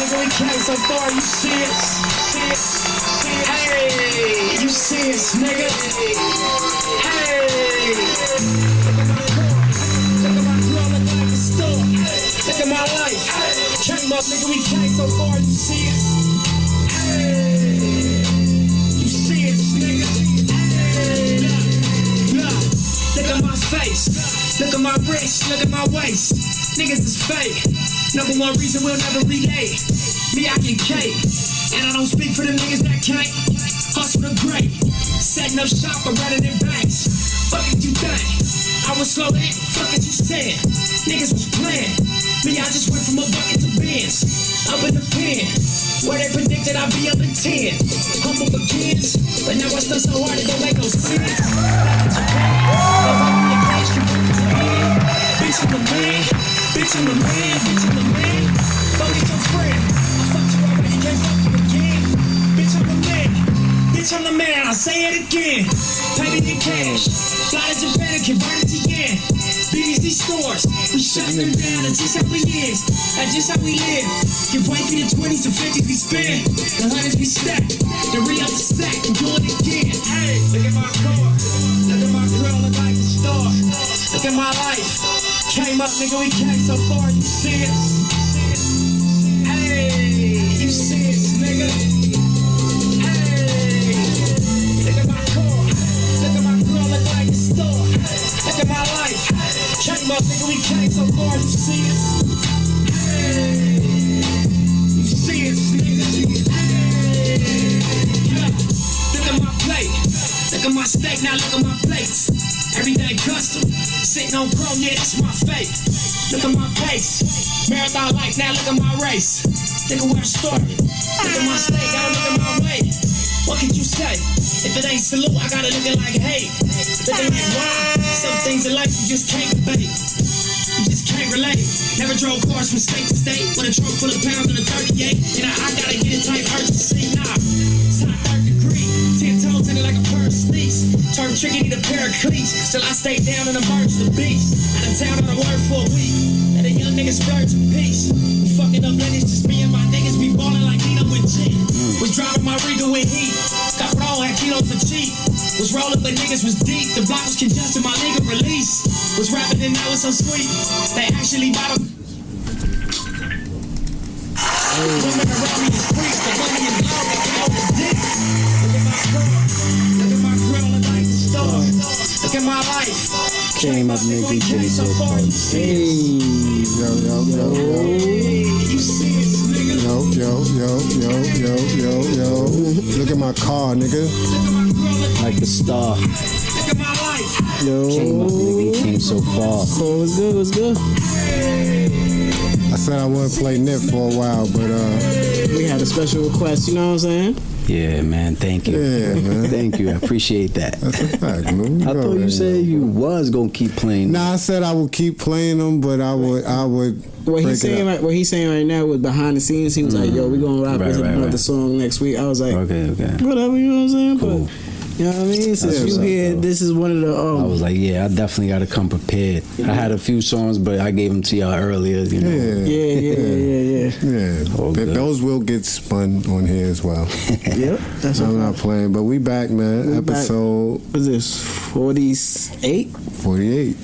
nigga, we came so far, you see it? Hey, you see it, nigga? Hey, look at my girl, look like the store. Look at my life. Came up, nigga, we came so far, you see it? Hey, you see it, nigga? Hey, look at my face. Look at my wrist, look at my waist. Niggas is fake. Number one reason we'll never relate. Me, I get cake. And I don't speak for the niggas that can't hustle the great. Setting up shop or running in banks. Fuck it you think? I was slow that, fuck it you said. Niggas was playing. Me, I just went from a bucket to Benz. Up in the pen. Where they predicted I'd be up in 10. Humble begins. But now I stuck so hard it don't make no sense. Bitch, I'm the man. Bitch, I'm the man. Bitch, I'm the man. Fuck it your friend. I fucked you already, can't fuck you again. Bitch, I'm the man. Bitch, I'm the man. I say it again. Pay me in cash. Fly to Japan and convert it to yen. BDC stores. We shut them down. That's just how we is. That's just how we live. Give way for the 20s and 50s we spend. The 100s we stack. The re-up the stack. And do it again. Hey, look at my car. Look at my girl. Look like the star. Look at my life. Came up, nigga, we came so far, you see it? Hey, you see it, nigga? Hey, look at my car. Look at my girl, look like the store. Look at my life. Came up, nigga, we came so far, you see it? Hey, you see it, nigga? Hey, look at my plate. Look at my steak, now look at my plates. Everyday custom, sitting on chrome, yeah, that's my fate. Look at my pace, marathon life, now look at my race. Think of where I started, look at my steak, I don't look at my weight. What could you say? If it ain't salute, I gotta look at like hate. Looking like why? Some things in life you just can't debate. You just can't relate. Never drove cars from state to state with a trunk full of pounds and a 38. And I gotta get it type urgency, nah. It's hot third degree, 10 toes in it like a pair of sneaks. Turn tricky, need a pair of cleats. Still I stay down and emerge the beast. Out of town on a word for a week. Let a young nigga splurge in peace. We fucking up ladies, just me and my niggas. We ballin' like Nino with G. Was driving my Regal with heat. Got wrong, had kilos for cheap. Was rolling but niggas was deep. The block was congested, my nigga release. Was rapping and that was so sweet. They actually bought them. Women around me is freaks. The money is low, they get on the dick. Look at my girl. Look at my girl, look like the star. Look at my life. Came up, nigga, came so far. Hey, yo. You see it, nigga. Yo. Look at my car, nigga. like a star. Look at my life. Yo. Came up, nigga, came so far. So it was good. I said I wouldn't play Nip for a while, but we had a special request, you know what I'm saying? Yeah, man, thank you. Yeah, man. Thank you, I appreciate that. That's a fact, man. I thought you said you was gonna keep playing. Nah, I said I would keep playing them, but I would. What he's saying right now was behind the scenes. He was like, "Yo, we gonna rock with another song next week." I was like, "Okay, whatever," you know what I'm saying? Cool. But, you know what I mean? Since you here, this is one of the. I was like, yeah, I definitely got to come prepared. I had a few songs, but I gave them to y'all earlier. You know. Yeah. Those will get spun on here as well. Yep. That's I'm not playing, but we back, man. Episode. What's this? 48. 48.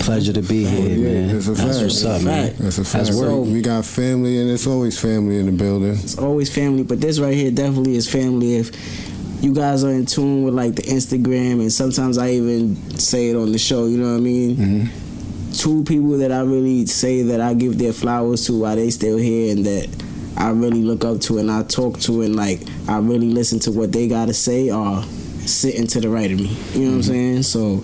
Pleasure to be here, man. That's a fact. That's what's up, man. That's a fact. That's We got family, and it's always family in the building. It's always family, but this right here definitely is family. If you guys are in tune with like the Instagram, and sometimes I even say it on the show, you know what I mean? Mm-hmm. Two people that I really say that I give their flowers to while they still here, and that I really look up to and I talk to, and like I really listen to what they gotta say are sitting to the right of me. You know what I'm saying? So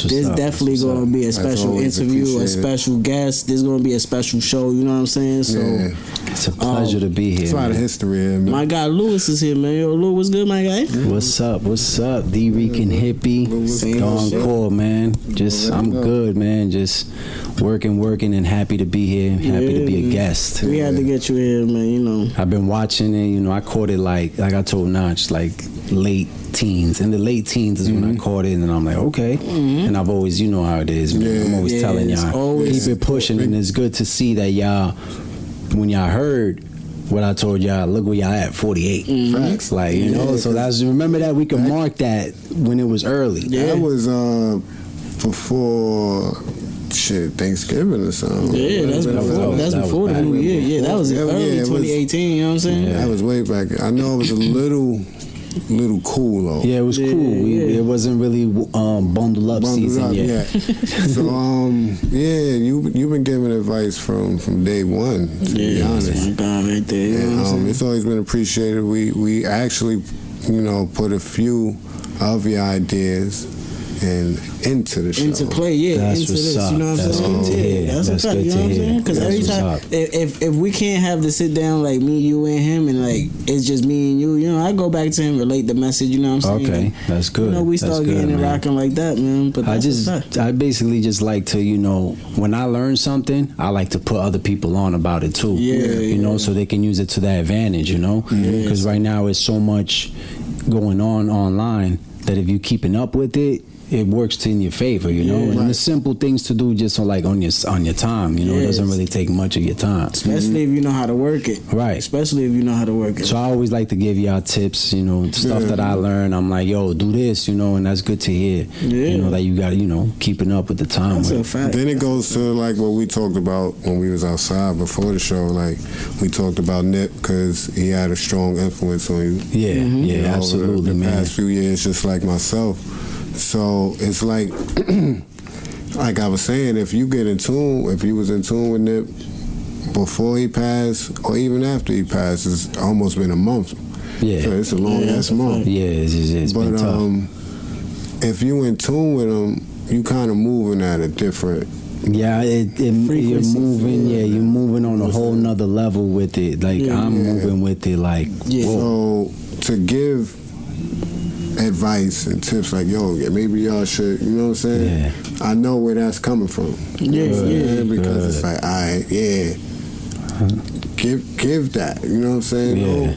this definitely going to be a special interview, a special guest. This going to be a special show. You know what I'm saying? So it's a pleasure to be here. It's a lot of history here, man. My guy Lewis is here, man. Yo, Lewis, what's good, my guy? What's up? Drican, Hippie, Encore, man. I'm good, man. Just working, and happy to be here. Happy to be a guest. We had to get you here, man. You know, I've been watching it. You know, I caught it like I told Notch, like late teens. In the late teens is when I caught it, and I'm like, okay. And I've always, you know how it is, man. I'm always telling y'all, keep it pushing, and it's good to see that y'all when y'all heard what I told y'all, look where y'all at, 48. Facts. Like, you know, so that's, remember that we can mark that when it was early. That was before Thanksgiving or something. Yeah, that's before the new year. Yeah, that was early 2018. You know what I'm saying? That was way back. I know it was a little cool though. Yeah, it was cool. It wasn't really bundled up season yet. So you've been giving advice from day one. To be honest, that's my God right there. You know what I'm saying? It's always been appreciated. We actually, put a few of your ideas into the show. Into play, That's into what's this. up. You know what I'm That's saying? good to hear. That's That's a fact. good You know to what I'm hear. saying? Because That's every what's time, up. if we can't have to sit down like me, you, and him, and like it's just me and you, I go back to him, relate the message. You know what I'm saying? Okay, that's good. We That's start good, getting it man. rocking like that, man. But that's a fact. I basically just like to, when I learn something, I like to put other people on about it too. So they can use it to their advantage, Because right now it's so much going on online that if you're keeping up with it, it works in your favor, And the simple things to do just on your time, it doesn't really take much of your time. Especially if you know how to work it. Right. Especially if you know how to work it. So I always like to give y'all tips, stuff that I learn. I'm like, yo, do this, and that's good to hear. That you got, keeping up with the time. That's a fact. Then it goes to like what we talked about when we was outside before the show. Like we talked about Nip because he had a strong influence on you. Yeah, absolutely, the man. past few years, just like myself. So it's like, like I was saying, if you was in tune with Nip before he passed, or even after he passed, it's almost been a month. Yeah, so it's a long ass month. Yeah, it's been tough. If you in tune with him, you kind of moving at a different. Yeah, you're moving. Yeah, you're moving on a whole nother level with it. Like I'm moving with it. Like so to give advice and tips like, maybe y'all should, you know what I'm saying? Yeah. I know where that's coming from. Because it's like, give that, you know what I'm saying? Yeah.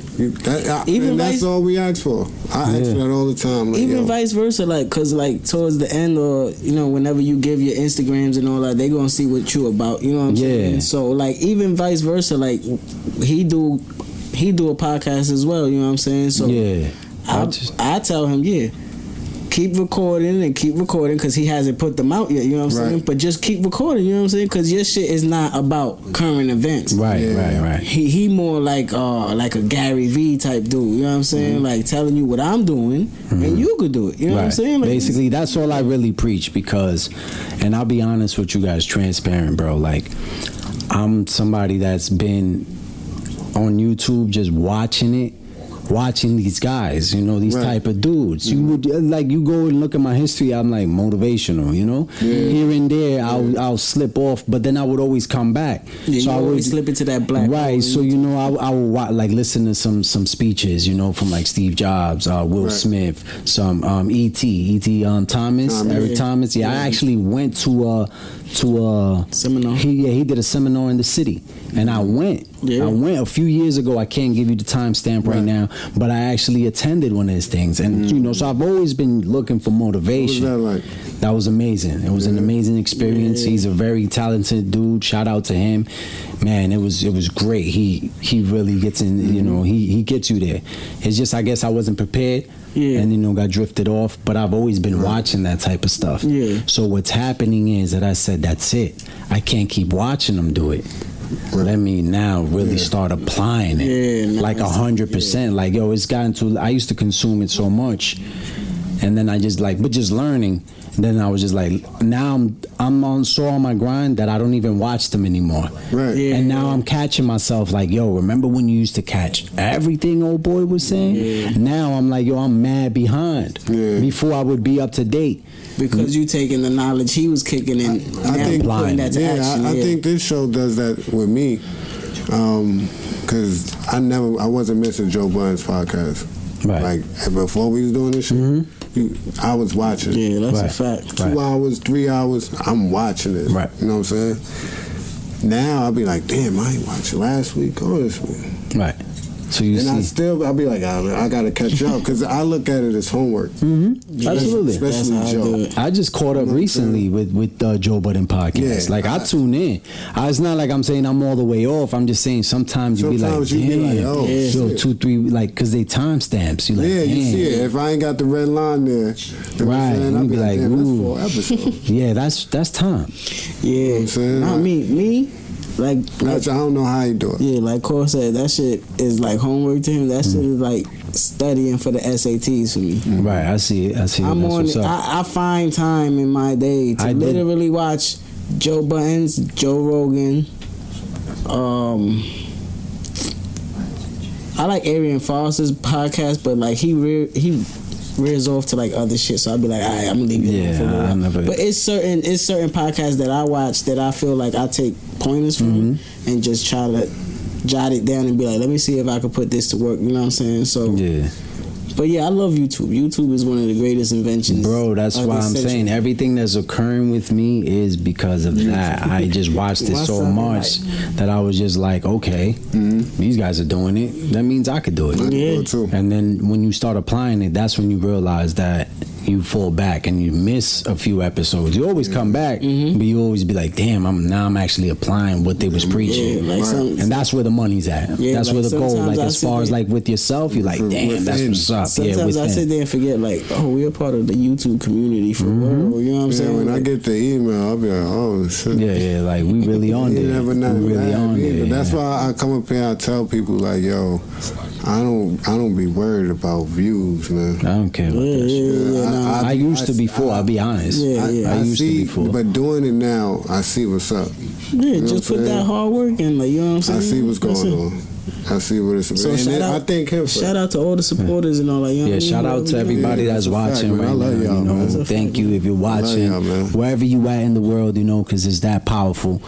That's all we ask for. I ask for that all the time. Like, even vice versa, like, cause like towards the end, or whenever you give your Instagrams and all that, they gonna see what you about. You know what I'm saying? So like, even vice versa, like he do a podcast as well. You know what I'm saying? So I tell him, keep recording because he hasn't put them out yet. You know what I'm saying? But just keep recording. You know what I'm saying? Because your shit is not about current events. Right. He more like a Gary V type dude. You know what I'm saying? Like telling you what I'm doing, and you could do it. You know what I'm saying? Like, basically, that's all I really preach because, and I'll be honest with you guys, transparent, bro. Like, I'm somebody that's been on YouTube just watching these guys, these type of dudes. You would you go and look at my history. I'm like motivational, Here and there, I'll slip off, but then I would always come back. Yeah, so I would slip into that black. Right. So I would listen to some speeches, from like Steve Jobs, Will Smith, some E.T. Thomas, Eric Thomas. I actually went to a seminar. He did a seminar in the city, and I went. I went a few years ago. I can't give you the timestamp right now, but I actually attended one of his things, and so I've always been looking for motivation. What was that like? That was amazing. It was an amazing experience. He's a very talented dude. Shout out to him, man. It was great. He really gets in. He gets you there. It's just I guess I wasn't prepared. And got drifted off, but I've always been watching that type of stuff. So what's happening is that I said, that's it. I can't keep watching them do it. Let me now really start applying it, like 100%. Like, it's gotten to. I used to consume it so much, and then I just just learning. Then I was just like, now I'm on my grind that I don't even watch them anymore. Right. And now I'm catching myself like, remember when you used to catch everything old boy was saying? Now I'm like, I'm mad behind. Before I would be up to date. Because you taking the knowledge he was kicking in, I think putting that to action. I think this show does that with me. Because I wasn't missing Joe Budden's podcast. Right. Like before we was doing this shit. I was watching. Yeah, that's a fact. 2 hours, 3 hours, I'm watching it. Right. You know what I'm saying? Now I'll be like, damn, I ain't watching last week or this week. Right. So you and see, I'll be like, I gotta catch up because I look at it as homework. absolutely. Especially Joe. I just caught up recently with Joe Budden podcast. Yeah, like I tune in. It's not like I'm saying I'm all the way off. I'm just saying sometimes you be like, damn, oh, yo, shit. 2, 3, like, because they timestamps. You like, Yeah, you damn. see it. If I ain't got the red line there, Right, I'll you be like, damn, ooh. that's 4 episodes. Yeah, that's time. Yeah, I'm saying? not me. Like, I don't know how you do it. yeah, like Cole said, that shit is like homework to him. That shit is like studying for the SATs for me. Right, I see it. I'm That's on what's it. up. I find time in my day to literally watch Joe Buttons, Joe Rogan. I like Arian Foster's podcast, but like he rears off to like other shit. So I'll be like, all right, I'm gonna leave it alone for a while. But it's certain podcasts that I watch that I feel like I take pointers from and just try to jot it down and be like, let me see if I can put this to work. You know what I'm saying? So Yeah. But yeah, I love YouTube. YouTube is one of the greatest inventions. Bro, that's why I'm saying everything that's occurring with me is because of that. I just watched it so much that I was just like, okay, these guys are doing it. That means I could do it. Yeah. And then when you start applying it, that's when you realize that you fall back and you miss a few episodes. You always come back, but you always be like, damn, I'm actually applying what they was preaching. Yeah, like and that's where the money's at. Yeah, that's like where the goal, like as far as there. like with yourself, you're like, damn, that's what's up. Sometimes I sit there and forget, like, oh, we're part of the YouTube community for real. You know what I'm saying? When like, I get the email, I'll be like, oh shit. Yeah, like we really on there. You never know. We really on there. That's why I come up here. I tell people like, yo, I don't be worried about views, man. I don't care about that shit. I used to before. I'll be honest. I used see, to before. but doing it now, I see what's up. Yeah, just put that hard work in, like, you know what I'm saying? I see what's going on. I see what it's So and shout out, I thank him for shout out to all the supporters and all that. You know what I mean? Shout out to everybody that's watching right now. You know, thank you if you're watching. Wherever you at in the world, you know, because it's that powerful.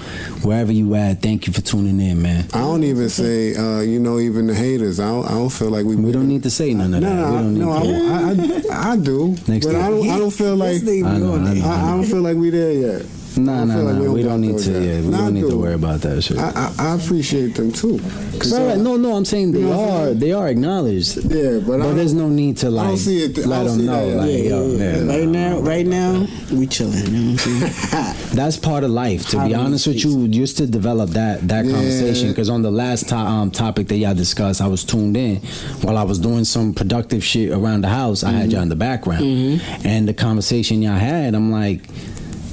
Wherever you at, thank you for tuning in, man. I don't even say, even the haters. I don't feel like we don't need to say none of that. I do. Next but I don't feel like I don't feel like we there yet. No. We don't need to. Yeah, we don't need to worry about that shit. I appreciate them too. No. I'm saying they are acknowledged. Yeah, but there's no need to like let them know. Right now, we chilling. You know what I'm saying? That's part of life. To be honest with you, just to develop that conversation. Because on the last topic that y'all discussed, I was tuned in while I was doing some productive shit around the house. I had y'all in the background, and the conversation y'all had, I'm like,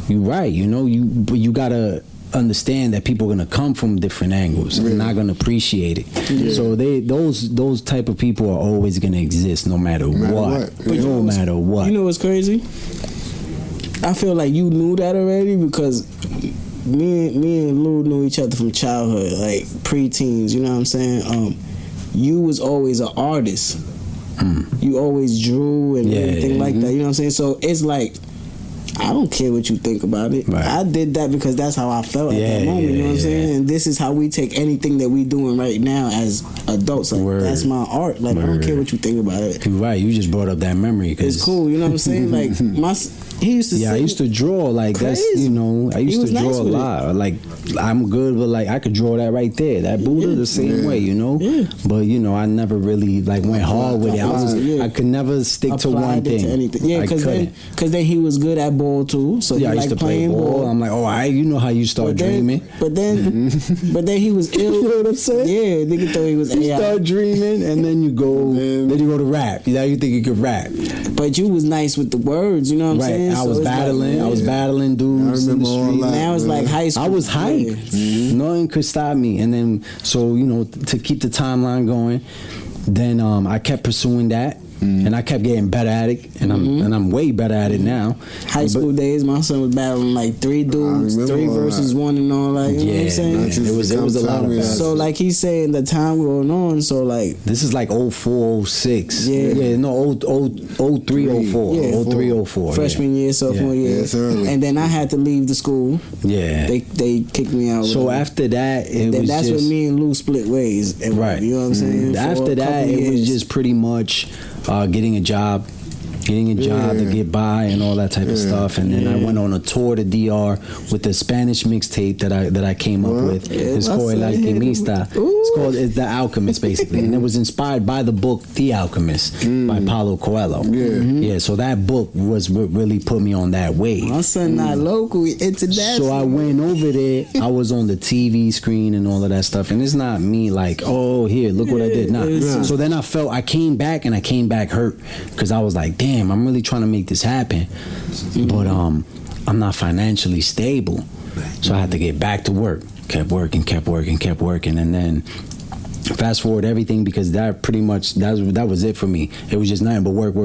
you're right. You know, you gotta understand that people are gonna come from different angles and not gonna appreciate it. So those type of people are always gonna exist no matter what. No matter what. You know what's crazy? I feel like you knew that already because me and Lou knew each other from childhood, like preteens. You know what I'm saying? You was always an artist. You always drew and everything like that. You know what I'm saying? So it's like, I don't care what you think about it. Right. I did that because that's how I felt at that moment. You know what I'm saying? And this is how we take anything that we doing right now as adults. Like, that's my art. Like, I don't care what you think about it. You're right. You just brought up that memory. It's cool. You know what I'm saying? Like, he used to I used to draw. Like, crazy. That's, you know, I used to draw a lot. Like, I'm good, but like, I could draw that right there. That Buddha, the same way, you know? Yeah. But, you know, I never really, like, went hard with it. I could never stick to one thing. To anything. Yeah, because then he was good at ball, too. So I used to play ball. I'm like, you know how you start dreaming. But then he was ill. You know what I'm saying? Yeah, nigga thought he was You start dreaming, and then you go, then you go to rap. Now you think you could rap. But you was nice with the words, you know what I'm saying? I was battling dudes in the street. Now it's like high school. I was hype. Nothing could stop me. And then, so, you know, to keep the timeline going, then I kept pursuing that. And I kept getting better at it, and I'm way better at it now. High school days, my son was battling like 3 dudes, 3 versus 1 and all that. You know what I'm saying? It was a lot of that. So like he's saying, the time going on. So like this is like 04, 06. No, 03, 04, 03, 04. Freshman year, sophomore year, and then I had to leave the school. Yeah, they kicked me out. So after that, that's when me and Lou split ways. Right, you know what I'm saying? After that, it was just pretty much getting a job, getting a job to get by and all that type of stuff. And then I went on a tour to DR with the Spanish mixtape that I came up with. It's called El Alquimista. It's The Alchemist, basically. And it was inspired by the book The Alchemist by Paulo Coelho. Yeah, so that book was what really put me on that wave. My son not local, international. So I went over there. I was on the TV screen and all of that stuff. And it's not me like, oh, here, look what I did. Nah. So then I came back hurt because I was like, damn, I'm really trying to make this happen. But I'm not financially stable. So I had to get back to work. Kept working. And then fast forward everything, because that pretty much, that was it for me. It was just nothing but work.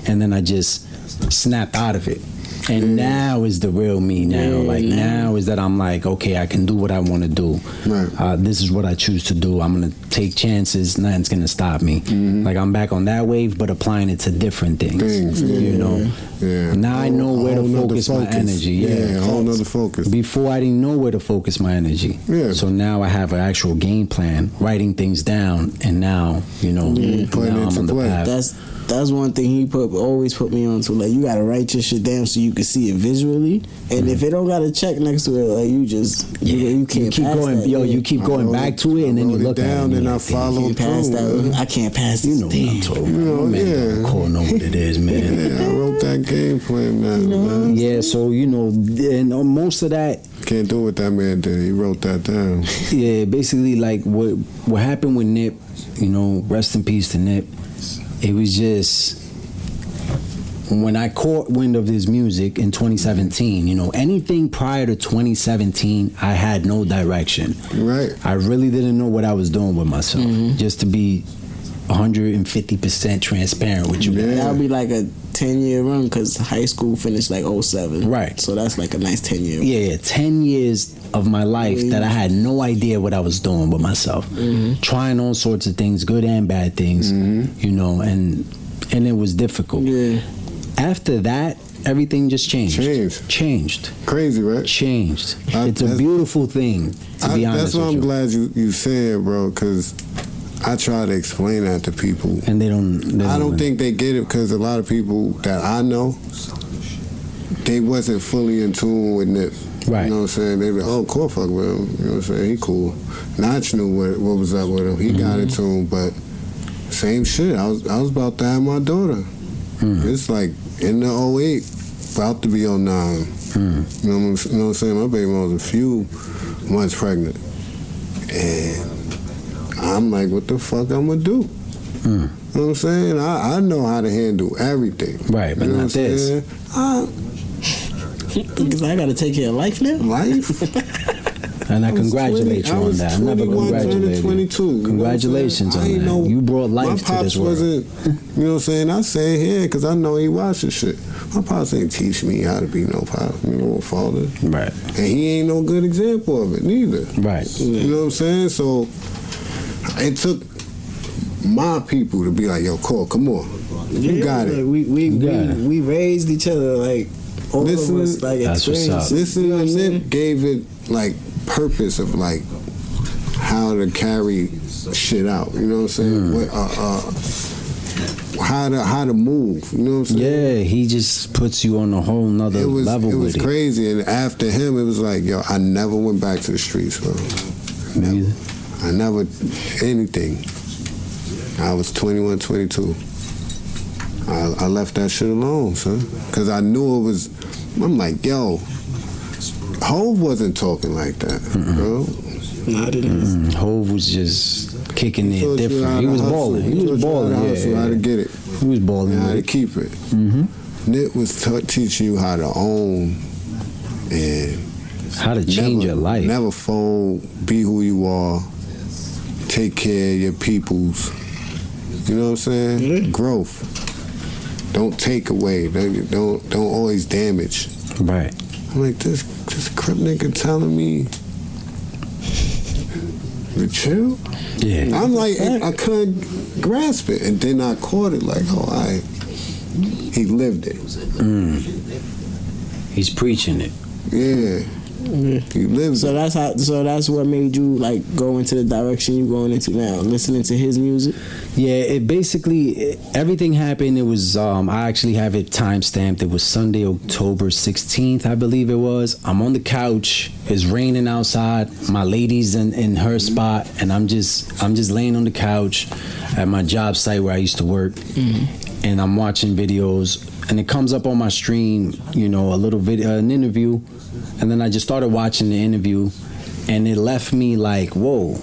And then I just snapped out of it. And now is the real me now. Now is that I'm like, okay, I can do what I want to do. Right. This is what I choose to do. I'm going to take chances. Nothing's going to stop me. Like, I'm back on that wave, but applying it to different things. You know? Yeah. Now I know where to focus my energy. Yeah, a whole nother focus. Before I didn't know where to focus my energy. Yeah. So now I have an actual game plan, writing things down, and now, you know, now I'm on the path. That's one thing he always put me on to. Like, you gotta write your shit down so you can see it visually. And if it don't got a check next to it, like, you just you can't keep going. You keep going back to it, and then you look down, at it and I follow through. I can't pass this. You know what I'm talking about. Man, know what it is, man. Yeah, I wrote that game plan now, man. Yeah, so you know, and most of that. Can't do what that man did. He wrote that down. Yeah, basically, like what happened with Nip. You know, rest in peace to Nip. It was just, when I caught wind of his music in 2017, you know, anything prior to 2017, I had no direction. Right. I really didn't know what I was doing with myself. Just to be 150% transparent with you. Yeah. That would be like a 10-year run, because high school finished like 07. Right. So that's like a nice 10-year run. Yeah, 10 years of my life that I had no idea what I was doing with myself. Trying all sorts of things, good and bad things, you know, and it was difficult. Yeah. After that, everything just changed. Crazy, right? Changed. It's a beautiful thing, to be honest with you. That's why I'm glad you said, bro, because I try to explain that to people. And I don't think they get it, because a lot of people that I know, they wasn't fully in tune with Nip. Right. You know what I'm saying? They be, oh, cool, fuck with him. You know what I'm saying? He cool. Notch knew what was up with him. He got in tune, but same shit. I was about to have my daughter. It's like in the 08, about to be 09. You know what I'm saying? My baby was a few months pregnant. And I'm like, what the fuck I'm gonna do? You know what I'm saying? I know how to handle everything. Right, but not this. Because I gotta take care of life now. And I congratulate you on that. I never congratulated 22. Congratulations on that. You brought life to this world. You know what I'm saying? I say it here because I know he watches shit. My pops ain't teach me how to be no father. Right. And he ain't no good example of it neither. Right. You know what I'm saying? So it took my people to be like, yo, Cole, come on. You got it. We raised each other like all of us, like, experience. Listen to Nip gave it like purpose of like how to carry shit out. You know what I'm saying? How to move. You know what I'm saying? Yeah, he just puts you on a whole nother level. It was crazy, and after him, it was like, yo, I never went back to the streets, bro. Never. I never anything. I was 21, 22. I left that shit alone, son, because I knew it was. I'm like, yo, Hov wasn't talking like that, bro. No, I didn't. Hov was just kicking it different. He was balling. He was balling. How to get it. He was balling. How to keep it. Nip was teaching you how to own and how to change your life. Never fold. Be who you are. Take care of your peoples. You know what I'm saying? Growth. Don't take away. Don't always damage. Right. I'm like, this crip nigga telling me to chill? Yeah. I'm like, I couldn't grasp it. And then I caught it like, he lived it. He's preaching it. Yeah. You lived So it. that's how. So that's what made you like go into the direction you're going into now, listening to his music. Yeah, it basically everything happened. It was I actually have it time stamped. It was Sunday, October 16th, I believe it was. I'm on the couch. It's raining outside. My lady's in her spot, and I'm just laying on the couch at my job site where I used to work, and I'm watching videos, and it comes up on my stream, you know, a little video, an interview, and then I just started watching the interview, and it left me like, whoa.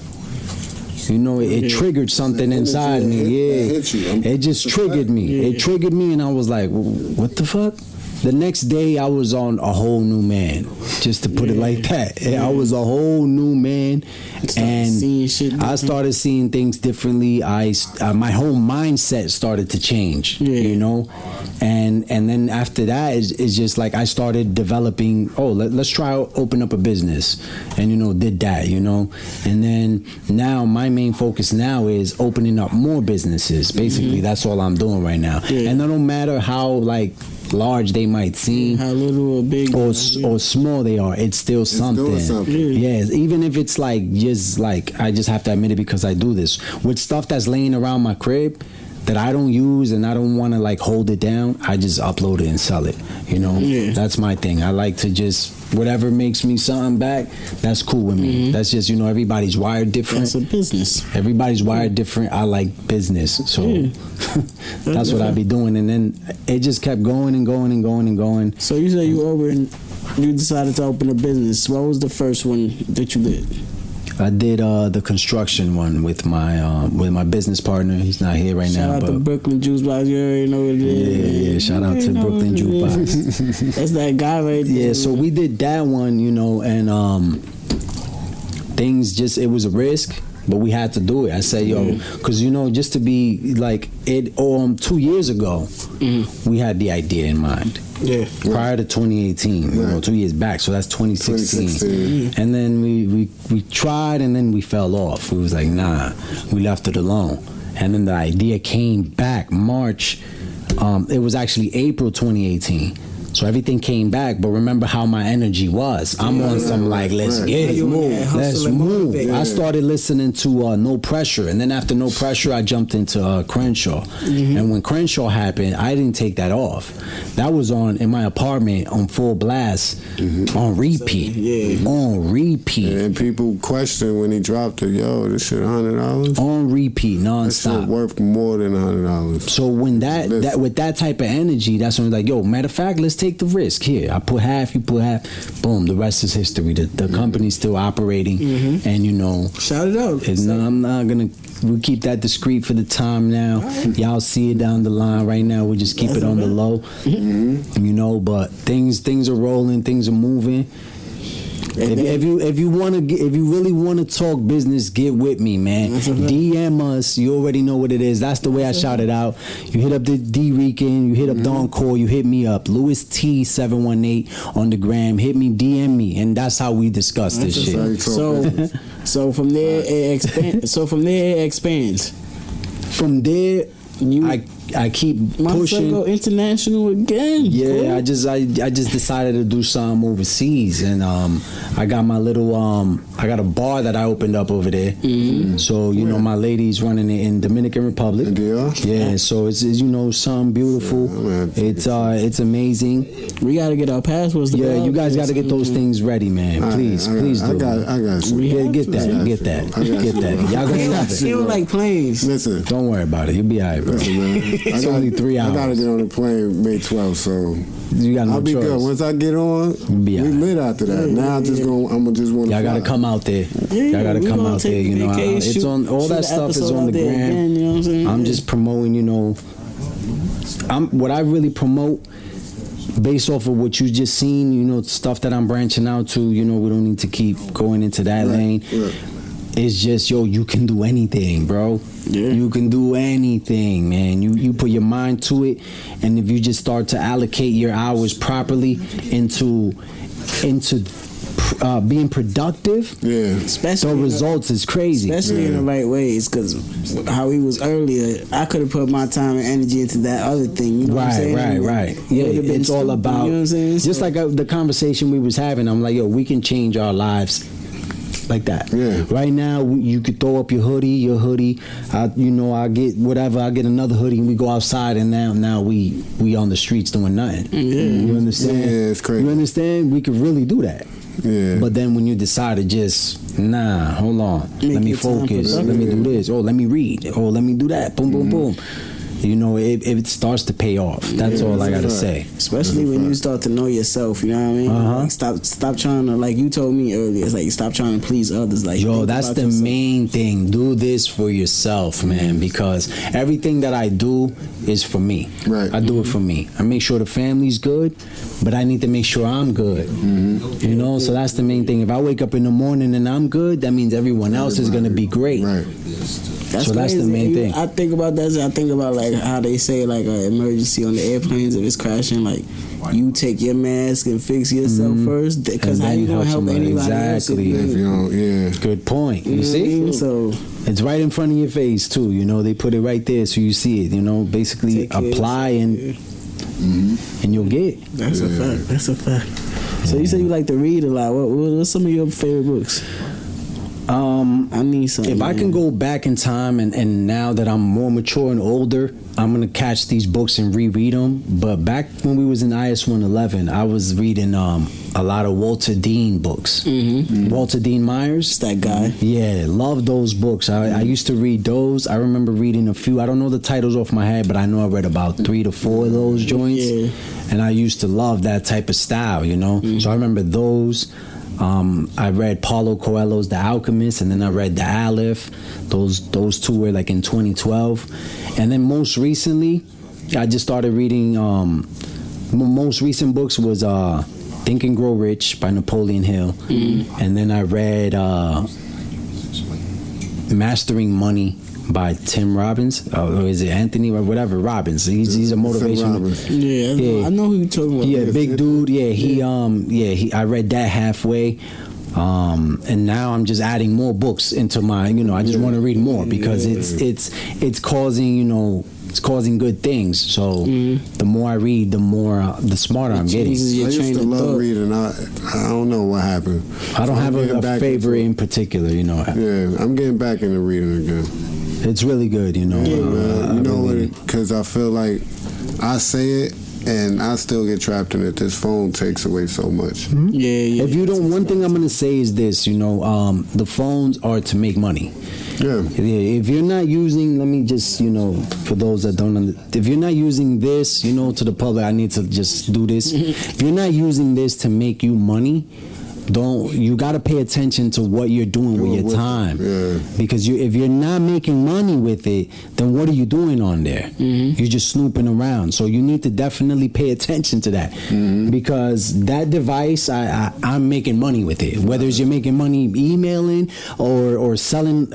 You know, it triggered something inside me. Yeah, it just triggered me. It triggered me, and I was like, "What the fuck?" The next day, I was on a whole new man. Just to put it like that, I was a whole new man, and I started seeing things differently. My whole mindset started to change. You know, and then after that, it's just like I started developing. Oh, let's try open up a business, and you know, did that. You know, and then now my main focus now is opening up more businesses. Basically, that's all I'm doing right now, and it don't matter how like large they might seem, how little or big or small they are, it's still something. Yes, even if it's like just like I just have to admit it because I do this with stuff that's laying around my crib that I don't use and I don't want to like hold it down. I just upload it and sell it. You know, that's my thing. I like to just whatever makes me something back. That's cool with me. That's just, you know, everybody's wired different. That's a business. Everybody's wired different. I like business, so that's what I be doing. And then it just kept going and going and going and going. So you said you decided to open a business. What was the first one that you did? I did the construction one with my business partner. He's not here right now. Shout out to Brooklyn Juice Box. You already know what it is. Yeah. Shout out to Brooklyn Juice Box. That's that guy right there. Yeah, so we did that one, you know, and things just, it was a risk, but we had to do it. I said, yo, because, you know, just to be like it, 2 years ago, we had the idea in mind. Yeah. Prior to 2018, you know, 2 years back, so that's 2016. And then we tried, and then we fell off. We was like, nah, we left it alone. And then the idea came back March. It was actually April 2018. So everything came back, but remember how my energy was. I'm on some like, let's get it, let's move. I started listening to No Pressure, and then after No Pressure, I jumped into Crenshaw. And when Crenshaw happened, I didn't take that off. That was on in my apartment on full blast, on repeat, on repeat. And people question when he dropped it, yo, this shit $100? On repeat, That shit nonstop. worth more than $100. So when that with that type of energy, that's when it's like, yo, matter of fact, let's take the risk. Here, I put half, you put half. Boom, the rest is history. The company's still operating, and you know, shout it out. I'm not gonna. We'll keep that discreet for the time now. Y'all see it down the line. Right now, we'll just keep it on the low. You know, but things are rolling, things are moving. If you really want to talk business, get with me, man. DM us. You already know what it is. That's the way I shout it out. You hit up the Drican, you hit up Don Core, you hit me up. Louis T 718 on the gram. Hit me, DM me, and that's how we discuss this shit. So from there it expands. From there, I keep pushing. Go international again. Yeah, bro. I just decided to do something overseas, and I got my little I got a bar that I opened up over there. So you know, my lady's running it in Dominican Republic. Yeah, so it's you know, something beautiful. It's amazing. We gotta get our passports. You guys got to get those things ready, man. Please do. I got you. Get that. Y'all gonna love it. They don't like planes. Listen, don't worry about it. You'll be alright, bro. Listen, man. It's only 3 hours. I gotta get on the plane May 12th, so you got no I'll be choice. good. Once I get on, we lit after that. Now I'm just want. Y'all gotta come out there. Y'all gotta come out there. You know, it's on. All that stuff is on the gram. Again, you know what I'm saying? I'm just promoting. You know, what I really promote. Based off of what you just seen, you know, stuff that I'm branching out to. You know, we don't need to keep going into that lane. It's just, yo, you can do anything, bro. You can do anything, man. You put your mind to it, and if you just start to allocate your hours properly into being productive, Yeah. Especially the results is crazy. Especially in the right ways, because how he was earlier, I could have put my time and energy into that other thing. You know what I'm saying? Right. Yeah, It would've been it's all stupid, about, you know what I'm saying? just So- like the conversation we was having. I'm like, yo, we can change our lives like that. Yeah. Right now, you could throw up your hoodie. I get whatever. I get another hoodie, and we go outside, and now we on the streets doing nothing. You understand? Yeah, it's crazy. You understand? We could really do that. Yeah. But then when you decide to just, hold on, Make let me your time focus, let productive. me do this, let me read, let me do that, boom, boom, boom. You know, it starts to pay off. That's all I gotta say. Especially when you start to know yourself, you know what I mean? Uh-huh. Like stop trying to, like you told me earlier, it's like stop trying to please others. Like, Yo, think that's about the yourself. main thing. Do this for yourself, man, because everything that I do is for me. Right. I do it for me. I make sure the family's good, but I need to make sure I'm good. You know, so that's the main thing. If I wake up in the morning and I'm good, that means everyone else is gonna be great. Right. So that's the crazy. main thing. I think about that. I think about like how they say like an emergency on the airplanes if it's crashing. Like you take your mask and fix yourself first, because And how then you gonna help somebody. anybody Exactly. else? If you don't, yeah. Good point. You know what I see? mean? So It's right in front of your face too. You know, they put it right there so you see it. You know, basically Take care of apply yourself, and you'll get it. that's a fact. That's a fact. So you say you like to read a lot. What's some of your favorite books? I need something. If I can go back in time and now that I'm more mature and older, I'm gonna catch these books and reread them. But back when we was in IS 111, I was reading a lot of Walter Dean books. Walter Dean Myers. It's that guy. Yeah, love those books. I used to read those. I remember reading a few. I don't know the titles off my head, but I know I read about 3 to 4 of those joints. Yeah. And I used to love that type of style, you know. So I remember those. I read Paulo Coelho's The Alchemist, and then I read The Aleph. Those two were like in 2012. And then most recently, I just started reading. Most recent books was Think and Grow Rich by Napoleon Hill, and then I read Mastering Money by Tim Robbins, or is it Anthony or whatever Robbins? He's a motivational. Robbins. Yeah, Yeah. I know who you're talking about. Yeah, big dude. Yeah, he I read that halfway. And now I'm just adding more books into my, I just want to read more because it's causing, it's causing good things. So the more I read, the more, the smarter I'm getting. changes your I used train to of love thought. reading. I don't know what happened. I don't So have I'm getting a back favorite into- in particular, Yeah, I'm getting back into reading again. It's really good, You know what? Because I feel like I say it and I still get trapped in it. This phone takes away so much. Yeah. If you don't, one thing I'm gonna say is this, the phones are to make money. Yeah. Yeah, if you're not using, let me just, for those that don't, if you're not using this, to the public, I need to just do this. If you're not using this to make you money, you got to pay attention to what you're doing with your time. Yeah. Because if you're not making money with it, then what are you doing on there? You're just snooping around. So you need to definitely pay attention to that. Because that device, I'm making money with it. Whether it's you're making money emailing or selling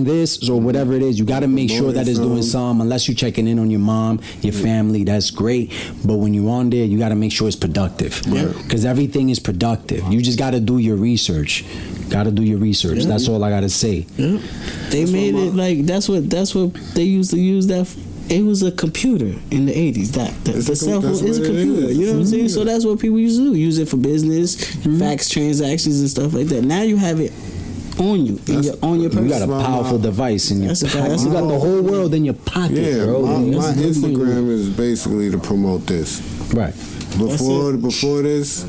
this or whatever it is, you got to make sure that it's doing some. Unless you're checking in on your mom, your family, that's great. But when you're on there, you got to make sure it's productive. Because everything is productive. You just got to do your research. That's all I got to say. They made it like that's what they used to use that. It was a computer in the 80s. The cell phone is a computer. You know what I'm saying? So that's what people used to do. Use it for business, fax transactions and stuff like that. Now you have it on you, on your person. You got a powerful device in your That's a fact. pocket. You got the whole world in your pocket, Yeah, bro. my That's really- Instagram is basically to promote this. Right. Before this,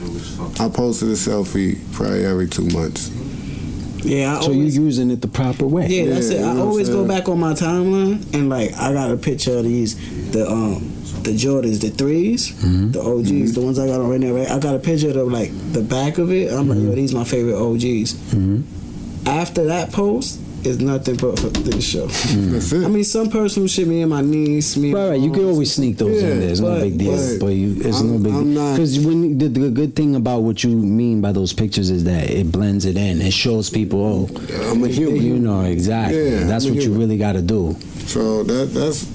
I posted a selfie probably every 2 months. Yeah, So you're using it the proper way. Yeah, that's Yeah, it. you I know what always I'm go saying? back on my timeline and like I got a picture of these the Jordans, the threes, the OGs, the ones I got on right now. Right, I got a picture of like the back of it. I'm like, yo, these my favorite OGs. After that post, is nothing but for this show. That's it. I mean, some personal shit, me and my niece, me. and Right, you my can moms. always sneak those in there. It's no but- big deal. but But it's no I'm- big I'm deal. not- Because when the good thing about what you mean by those pictures is that it blends it in. It shows people, I'm a human. you know exactly. Yeah, That's I'm a what you human. really got to do. So that's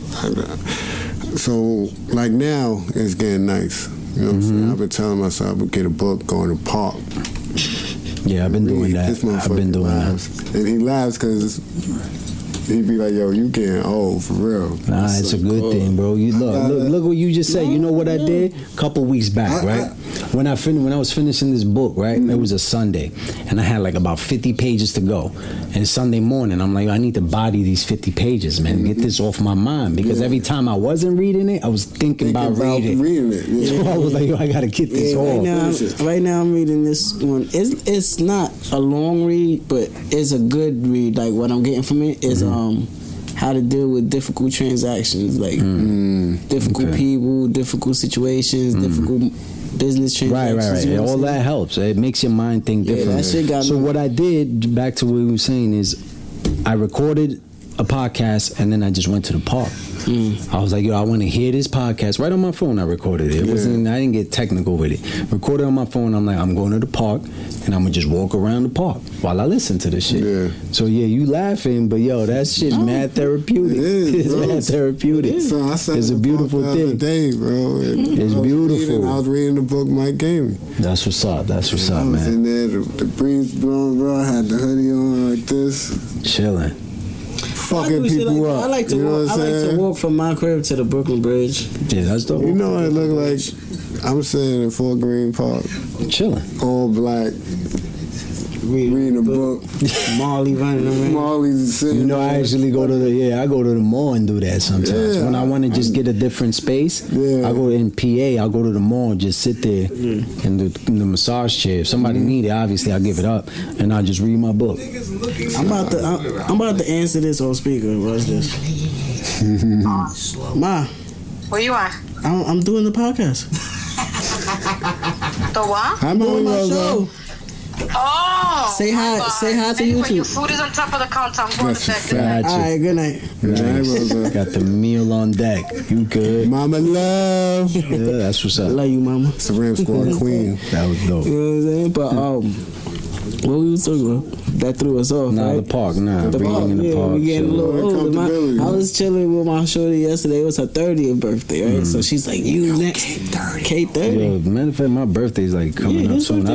so like now it's getting nice. You know what I'm saying? I've been telling myself I would get a book, go in the park, Yeah, I've been doing that. This I've been doing laughs. And he laughs because he be like, yo, you getting old, for real. Nah, it's a good thing, bro. You look what you just said. You know what I did? A couple weeks back, right? When I was finishing this book, right? It was a Sunday, and I had like about 50 pages to go. And Sunday morning, I'm like, I need to body these 50 pages, man. Get this off my mind, because every time I wasn't reading it, I was thinking about reading it. Yeah. So I was like, yo, I gotta get this off. Right now, I'm reading this one. It's not a long read, but it's a good read. Like what I'm getting from it is how to deal with difficult transactions, like difficult people, difficult situations, difficult business transactions. Right. All that helps. It makes your mind think differently. That shit got so me. what I did, back to what we were saying, is I recorded a podcast and then I just went to the park. I was like, yo, I want to hear this podcast. Right on my phone, I recorded it. I didn't get technical with it. Recorded on my phone. I'm like, I'm going to the park and I'm gonna just walk around the park while I listen to this shit. Yeah. So yeah, you laughing, but yo, that shit's mad therapeutic. It's mad therapeutic. So I said it's a beautiful thing. The other day, bro. It's beautiful. I was reading the book Mike gave me. That's what's up. That's what's up, I was man. in there, the breeze blowing, bro. I had the hoodie on like this. Chilling. Fucking people up. I like to walk from my crib to the Brooklyn Bridge. Yeah, that's dope. You know what it look like? I'm sitting in Fort Greene Park, chilling, all black, reading a book. Marley running around. Marley's sitting. You know, I actually go to the mall and do that sometimes. Yeah, when I want to just get a different space, I go in PA. I'll go to the mall and just sit there in the massage chair. If somebody need it, obviously I'll give it up and I'll just read my book. I'm about to answer this on speaker. Watch this. Ma, where you at? I'm doing the podcast. The what? I'm doing my show. Oh, say hi to anyway, YouTube. Your food is on top of the counter. I'm going to check it. Gotcha. All right, good night. Nice. Got the meal on deck. You good? Mama love. Yeah, that's what's up. I love you, mama. It's a Ram Squad queen. That was dope. You know what I'm saying? But what we was talking about? That threw us off, right? The park, reading in the park. We getting a little older. I was chilling with my shorty yesterday. It was her 30th birthday, right? So she's like, "You next, K30." Yo, matter of fact, my birthday's like coming up soon.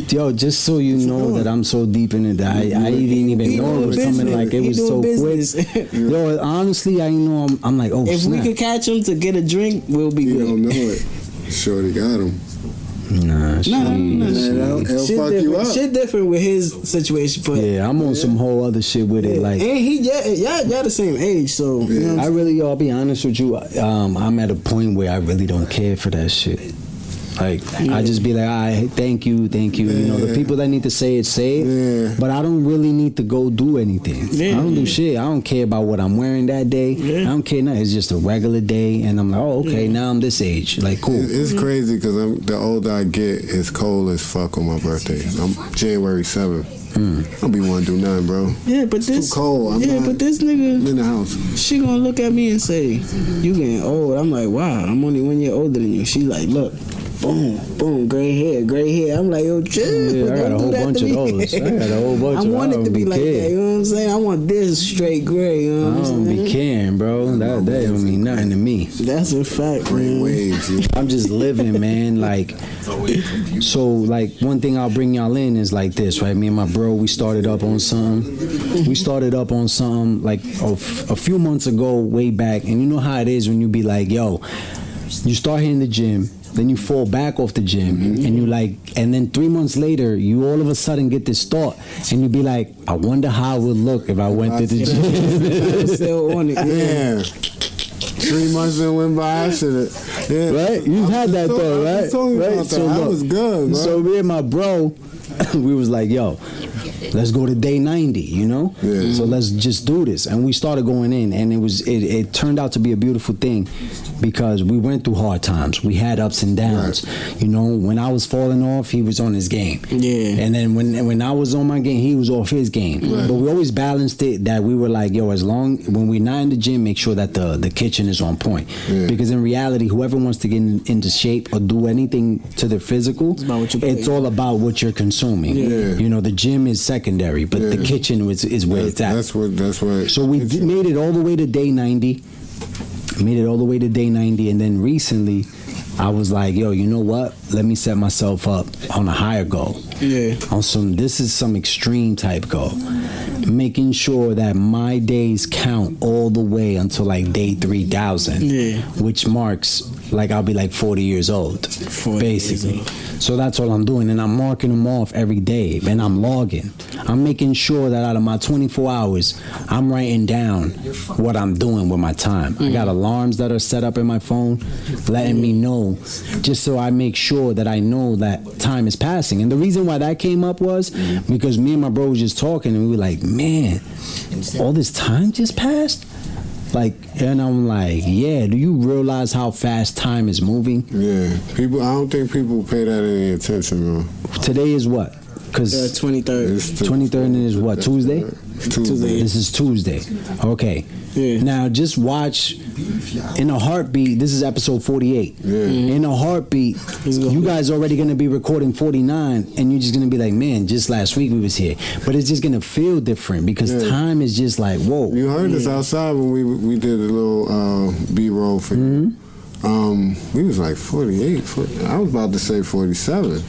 Yo, just so you know that I'm so deep in it that I didn't even know it was coming. Like it was so quick. Yo, honestly, I know I'm like, oh, if snap. we could catch him to get a drink, we'll be good. You don't know it. Shorty got him. Nah, It'll fuck you up. Shit different with his situation, but yeah, I'm on some whole other shit with it. Like, and y'all the same age, so you know I'll be honest with you. I'm at a point where I really don't care for that shit. Like, I just be like, all right, thank you. You know, the people that need to say it, Yeah. But I don't really need to go do anything. I don't do shit. I don't care about what I'm wearing that day. I don't care nothing. It's just a regular day, and I'm like, oh, okay, now I'm this age. Like, cool. It's crazy because the older I get, it's cold as fuck on my birthday. I'm January 7th. I don't be want to do nothing, bro. Yeah, but this too cold. But this nigga I'm in the house. She gonna look at me and say, "You getting old?" I'm like, "Wow, I'm only 1 year older than you." She like, "Look, boom, gray hair." I'm like, "Yo, chill." Yeah, I got a whole bunch of those. I want it to be like that. You know what I'm saying? I want this straight gray. You know what I'm saying? I don't be caring, bro. That don't mean nothing to me. That's a fact, Great man. waves. Yeah. I'm just living, man. Like, so, like, one thing I'll bring y'all in is like this, right? Me and my bro, we started up on something. Like a few months ago, way back. And you know how it is when you be like, yo, you start hitting the gym, then you fall back off the gym, and you like, and then 3 months later, you all of a sudden get this thought, and you be like, I wonder how it would look if I went to the gym. I'm still on it. Yeah. 3 months that went by, I should have. Yeah. Right? You've had that thought, right? Right. So that was good, bro. So me and my bro, we was like, yo, let's go to day 90, you know? Yeah. So let's just do this. And we started going in, and it turned out to be a beautiful thing because we went through hard times. We had ups and downs. Right. You know, when I was falling off, he was on his game. Yeah. And then when I was on my game, he was off his game. Right. But we always balanced it that we were like, yo, when we're not in the gym, make sure that the kitchen is on point. Yeah. Because in reality, whoever wants to get into shape or do anything to their physical, it's all about what you're consuming. Yeah. You know, the gym is secondary, but the kitchen is where it's at. That's what. So we made it all the way to day 90. And then recently, I was like, yo, you know what? Let me set myself up on a higher goal. Yeah. This is some extreme type goal. Making sure that my days count all the way until like day 3,000. Yeah. Which marks like I'll be like 40 years old. 40 basically. years old. So that's all I'm doing. And I'm marking them off every day. And I'm logging. I'm making sure that out of my 24 hours, I'm writing down what I'm doing with my time. I got alarms that are set up in my phone letting me know, just so I make sure that I know that time is passing. And the reason why that came up was because me and my bro was just talking and we were like, man, all this time just passed? Like, and I'm like, yeah, do you realize how fast time is moving? Yeah. People, I don't think people pay that any attention, bro. Today is what? Because 23rd. 23rd is what, Tuesday? Tuesday. This is Tuesday. Okay. Yeah. Now just watch in a heartbeat. This is episode 48. Yeah. In a heartbeat, you guys already gonna be recording 49, and you're just gonna be like, man, just last week we was here. But it's just gonna feel different because time is just like, whoa. You heard us outside when we did a little B-roll for you. We was like 48. I was about to say 47.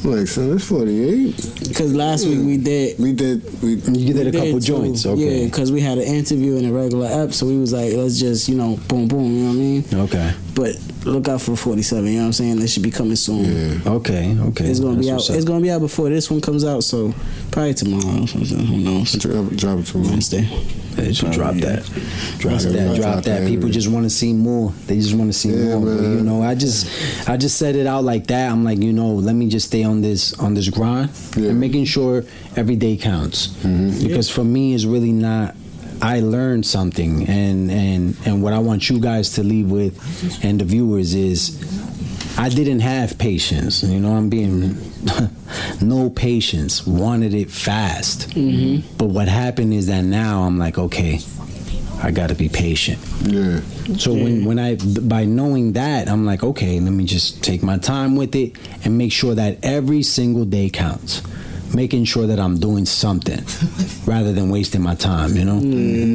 Like, son, it's 48. Because last week we did. You did a couple joints, okay? Yeah, because we had an interview in a regular app, so we was like, let's just, boom, boom, you know what I mean? Okay. But look out for 47, you know what I'm saying? That should be coming soon. Yeah. Okay. It's gonna be out. That's what's up. It's gonna be out before this one comes out, so probably tomorrow. Or something. Who knows? Drop it tomorrow. Wednesday. They should drop that. Drop Drop that. that. People just want to see more. They just want to see more. Man. But, I just said it out like that. I'm like, let me just stay on this grind and making sure every day counts. Because for me, it's really not. I learned something, and what I want you guys to leave with, and the viewers is, I didn't have patience. I'm being no patience. Wanted it fast. But what happened is that now I'm like, okay, I got to be patient. Yeah. So when I, by knowing that, I'm like, okay, let me just take my time with it and make sure that every single day counts. Making sure that I'm doing something rather than wasting my time,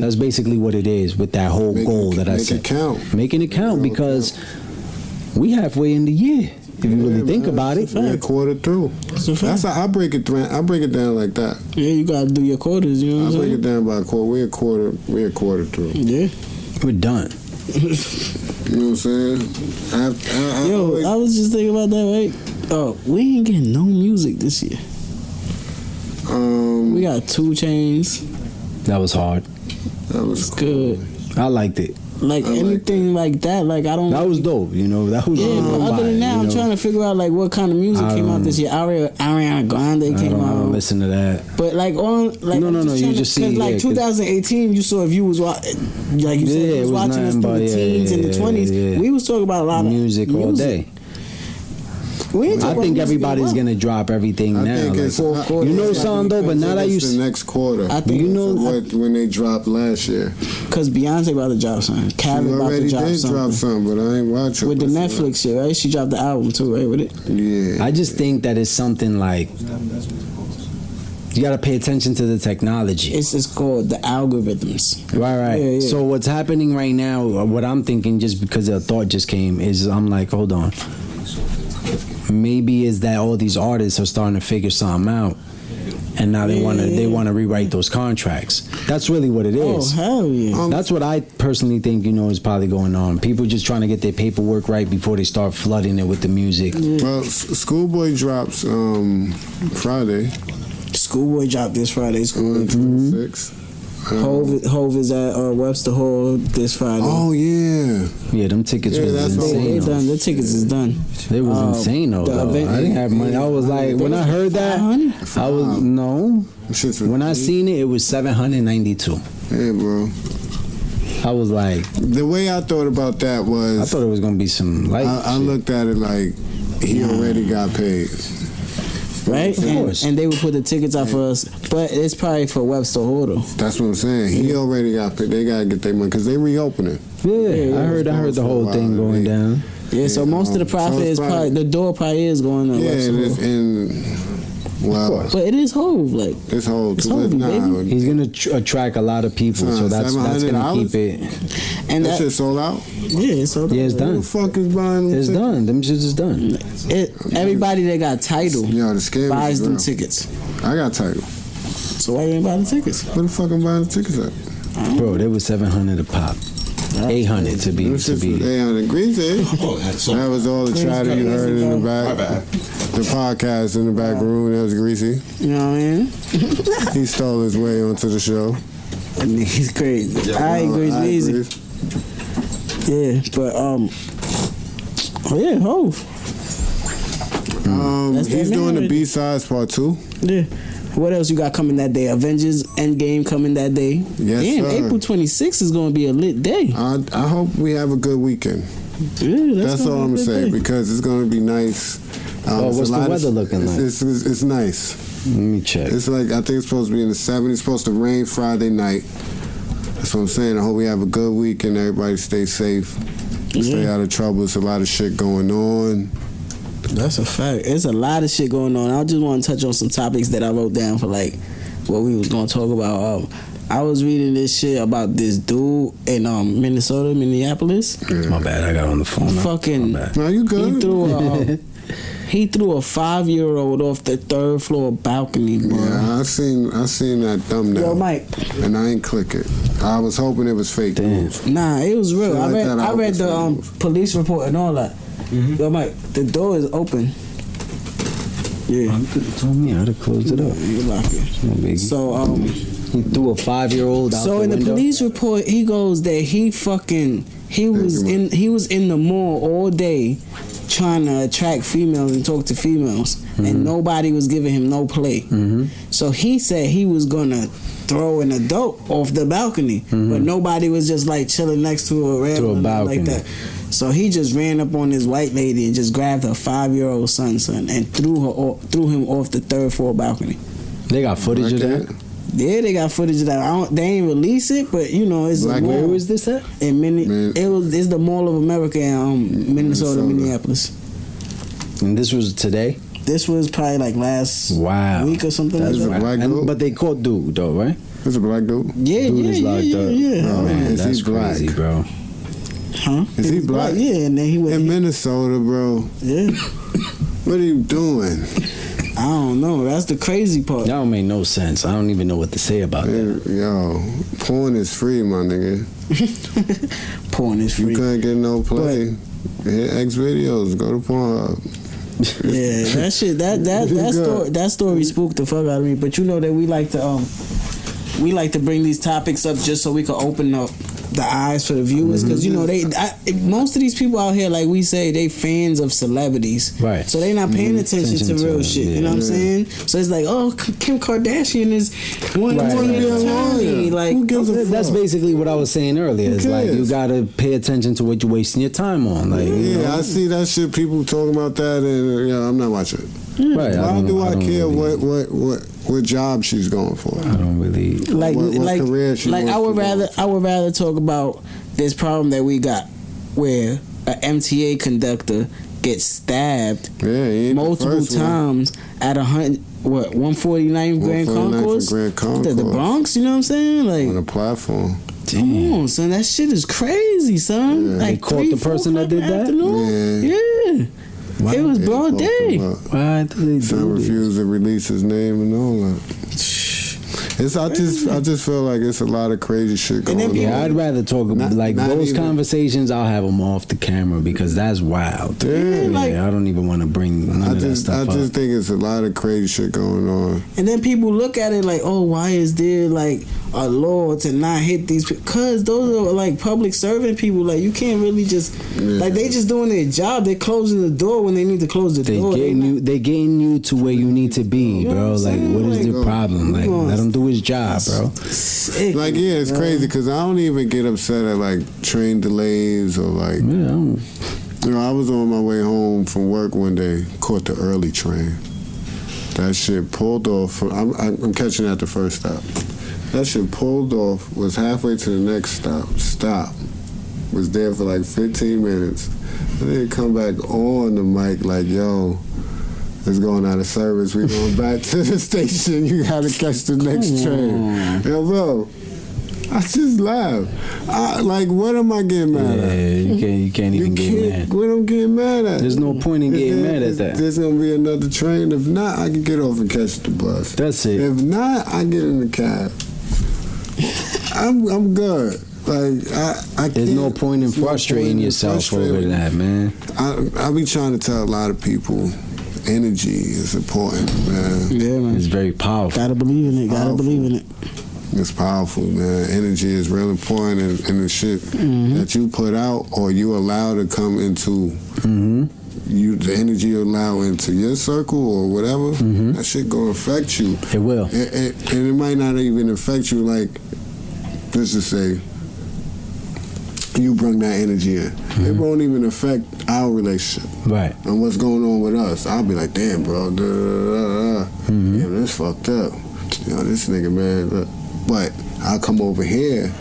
That's basically what it is with that whole goal that I set. Make it count. Making it count because we halfway in the year. If you really think about it. We're a quarter through. That's how I break it down. I break it down like that. Yeah, you gotta do your quarters, you know what I'm I break saying? it down by a quarter. We're a quarter through. Yeah. We're done. You know what I'm saying? Yo, I was just thinking about that, right? Oh, we ain't getting no music this year. We got 2 Chainz. That was hard. That was Good. I liked it. Like anything like that, like I don't. That was dope, That was Yeah, but other than that, I'm trying to figure out like what kind of music came out this year. Ariana Grande came I don't out. listen to that. But like on like No, you just see, like 2018, you saw if you was like you said you was watching us through the teens and the 20s. We was talking about a lot of music all day. I think everybody's gonna drop everything now. think it's Like, something though, but now that you the next quarter. I think when they dropped last year. Because Beyonce about to drop something. She Khaled about to already drop did something. drop something, but I ain't watching. With the Netflix shit, right? She dropped the album too, right? With it. Yeah. I just think that it's something like you gotta pay attention to the technology. It's called the algorithms. Right. Yeah. So what's happening right now, what I'm thinking, just because a thought just came, is I'm like, hold on. Maybe is that all these artists are starting to figure something out, and now they want to rewrite those contracts. That's really what it is. Oh hell yeah! That's what I personally think is probably going on. People just trying to get their paperwork right before they start flooding it with the music. Well, Schoolboy drops Friday. Schoolboy dropped this Friday. Schoolboy. 26. Hove is at Webster Hall this Friday. Oh yeah. Yeah, them tickets was that's insane. They though. done. The tickets is done. It was insane though. the event- I didn't have money. I was like, when I heard that, I was no. When I seen it, it was $792. Hey, bro. I was like, The way I thought about that was, I thought it was gonna be some light. I looked at it like he already got paid. Right? Of course. And they would put the tickets out for us, but it's probably for Webster Hall though. That's what I'm saying. He already got paid. They gotta get their money because they reopening. Yeah, I heard the whole thing going down. Yeah, so most of the profit so it's is probably the door probably is going to Yeah, Webster Hall. and Well, But it is Hove, like. it's whole It's too. Hov, Nah, baby. He's gonna attract a lot of people, so that's gonna $700? keep it. And that that, shit sold out. yeah, so Yeah, it's Who done. the fuck is buying them It's tickets? done. Them shit is done. everybody that got title Yo, the scam buys is them real. tickets. I got title. So why you ain't buying the tickets? Where the fuck I'm buying the tickets at? Bro, they was $700 a pop. 800 to be Them to shits was be. 800. Green said. Oh, that's so. That was all the chatter you heard in the My back. bad. The podcast in the back room. That was Greasy. You know what I mean? He stole his way onto the show. That nigga's crazy. I agree, I easy. agree. Yeah, but yeah, Hove. That's He's that doing the marriage. B-sides part 2. Yeah. What else you got coming that day? Avengers Endgame coming that day. Yes, Damn, sir. April 26th is going to be a lit day. I hope we have a good weekend. Yeah, That's all I'm gonna say, because it's gonna be nice. Oh, it's what's a the lot of weather looking like? It's nice. Let me check. It's like, I think it's supposed to be in the 70s. It's supposed to rain Friday night. That's what I'm saying. I hope we have a good weekend. Everybody stay safe. Stay out of trouble. It's a lot of shit going on. That's a fact. There's a lot of shit going on. I just want to touch on some topics that I wrote down for like what we was going to talk about. I was reading this shit about this dude in Minneapolis. My bad. I got on the phone. Fucking. My bad. No, you good? He threw a 5-year-old off the 3rd floor balcony, bro. Yeah, I seen that thumbnail. Yo, Mike. And I ain't click it. I was hoping it was fake news. Nah, it was real. Shit like that, I I read hope the it's police report and all that. Yo, Mike, the door is open. Yeah. You told me I'd have closed it up. You lock it. No biggie. So He threw a 5-year-old out So the in the window. police report, he goes that he was in the mall all day trying to attract females and talk to females, and nobody was giving him no play. So he said he was gonna throw an adult off the balcony, but nobody was just like chilling next to a railing like that. So he just ran up on this white lady and just grabbed her 5-year-old son, and threw him off the 3rd floor balcony. They got footage of that. Yeah, they got footage of that. They ain't release it, but you know, it's Black a mall. Where was this at? In it's the Mall of America in Minnesota, Minneapolis. And this was today. This was probably like last week or something. That's Is it like that. black And- dude? but they caught dude though, right? It's a black dude. Yeah, Dude is locked up. yeah. Oh, man, Is he that's black? crazy, bro. Huh? Is he was black? Yeah, and then he went. In Minnesota, bro. Yeah, What are you doing? I don't know. That's the crazy part. That don't make no sense. I don't even know what to say about that. Yo, porn is free, my nigga. Porn is You free. couldn't get no play. Hit X videos. Go to Pornhub. Yeah, that shit. That story spooked the fuck out of me. But you know that we like to bring these topics up just so we can open up the eyes for the viewers, because you know most of these people out here, like we say, they fans of celebrities, Right. So they not paying attention to real them, shit. yeah. You know what I'm saying? So it's like, oh, Kim Kardashian is one Right. to be a attorney. Like, Who gives a That's fuck? basically what I was saying earlier. It's like you cares? gotta pay attention to what you're wasting your time on. Like, you Yeah, know? I see that shit. People talking about that, and I'm not watching it. Right. Why do I don't care really- what job she's going for? I don't really. like, what career she like wants I would rather talk about this problem that we got where a MTA conductor gets stabbed Yeah, he ain't the multiple first one. times at 149th Grand 149th Concourse, Grand Concourse. The Bronx. You know what I'm saying? Like, on the platform. come on, son, that shit is crazy, son. Yeah. Like, They caught the 3-4 person that did o'clock that? afternoon? Yeah. It was broad day. Why did they Some do this? refuse to release his name and all that. I just feel like it's a lot of crazy shit going then on. people- Yeah, I'd rather talk about Not those even- conversations. I'll have them off the camera because that's wild. Yeah, like- I don't even want to bring none I of that just stuff up. think it's a lot of crazy shit going on. And then people look at it like, oh, why is there like a law to not hit these people? Because those are like public servant people. Like, you can't really just, like, they just doing their job. They're closing the door when they need to close the door. They getting you to where you need to be, You know bro. what I'm Like, saying? what is Like, the problem? Like, let him do his job, bro. Sick, Like, yeah, it's man. crazy because I don't even get upset at like train delays or like. Yeah, I don't- You know, I was on my way home from work one day, caught the early train. That shit pulled off. I'm catching at the first stop. That shit pulled off, was halfway to the next stop. Was there for like 15 minutes. And then come back on the mic like, yo, It's going out of service. We going back to the station. You gotta catch the next train. Yo, bro, I just laugh. Like, what am I getting mad at? You can't even get mad. What I'm getting mad at? There's no point in getting mad at that. There's gonna be another train. If not, I can get off and catch the bus. That's it. If not, I get in the cab. I'm good. Like I There's can't, no point in frustrating yourself over that, man. I be trying to tell a lot of people, energy is important, man. Yeah, man. It's very powerful. Gotta believe in it. Gotta believe in it. It's powerful, man. Energy is real important, and the shit that you put out or you allow to come into you, the energy you allow into your circle or whatever, that shit gonna affect you. It will. And it might not even affect you, like, let's just say, you bring that energy in. It won't even affect our relationship. Right. And what's going on with us. I'll be like, damn, bro. Yeah, that's fucked up. You know, this nigga, man. But I'll come over here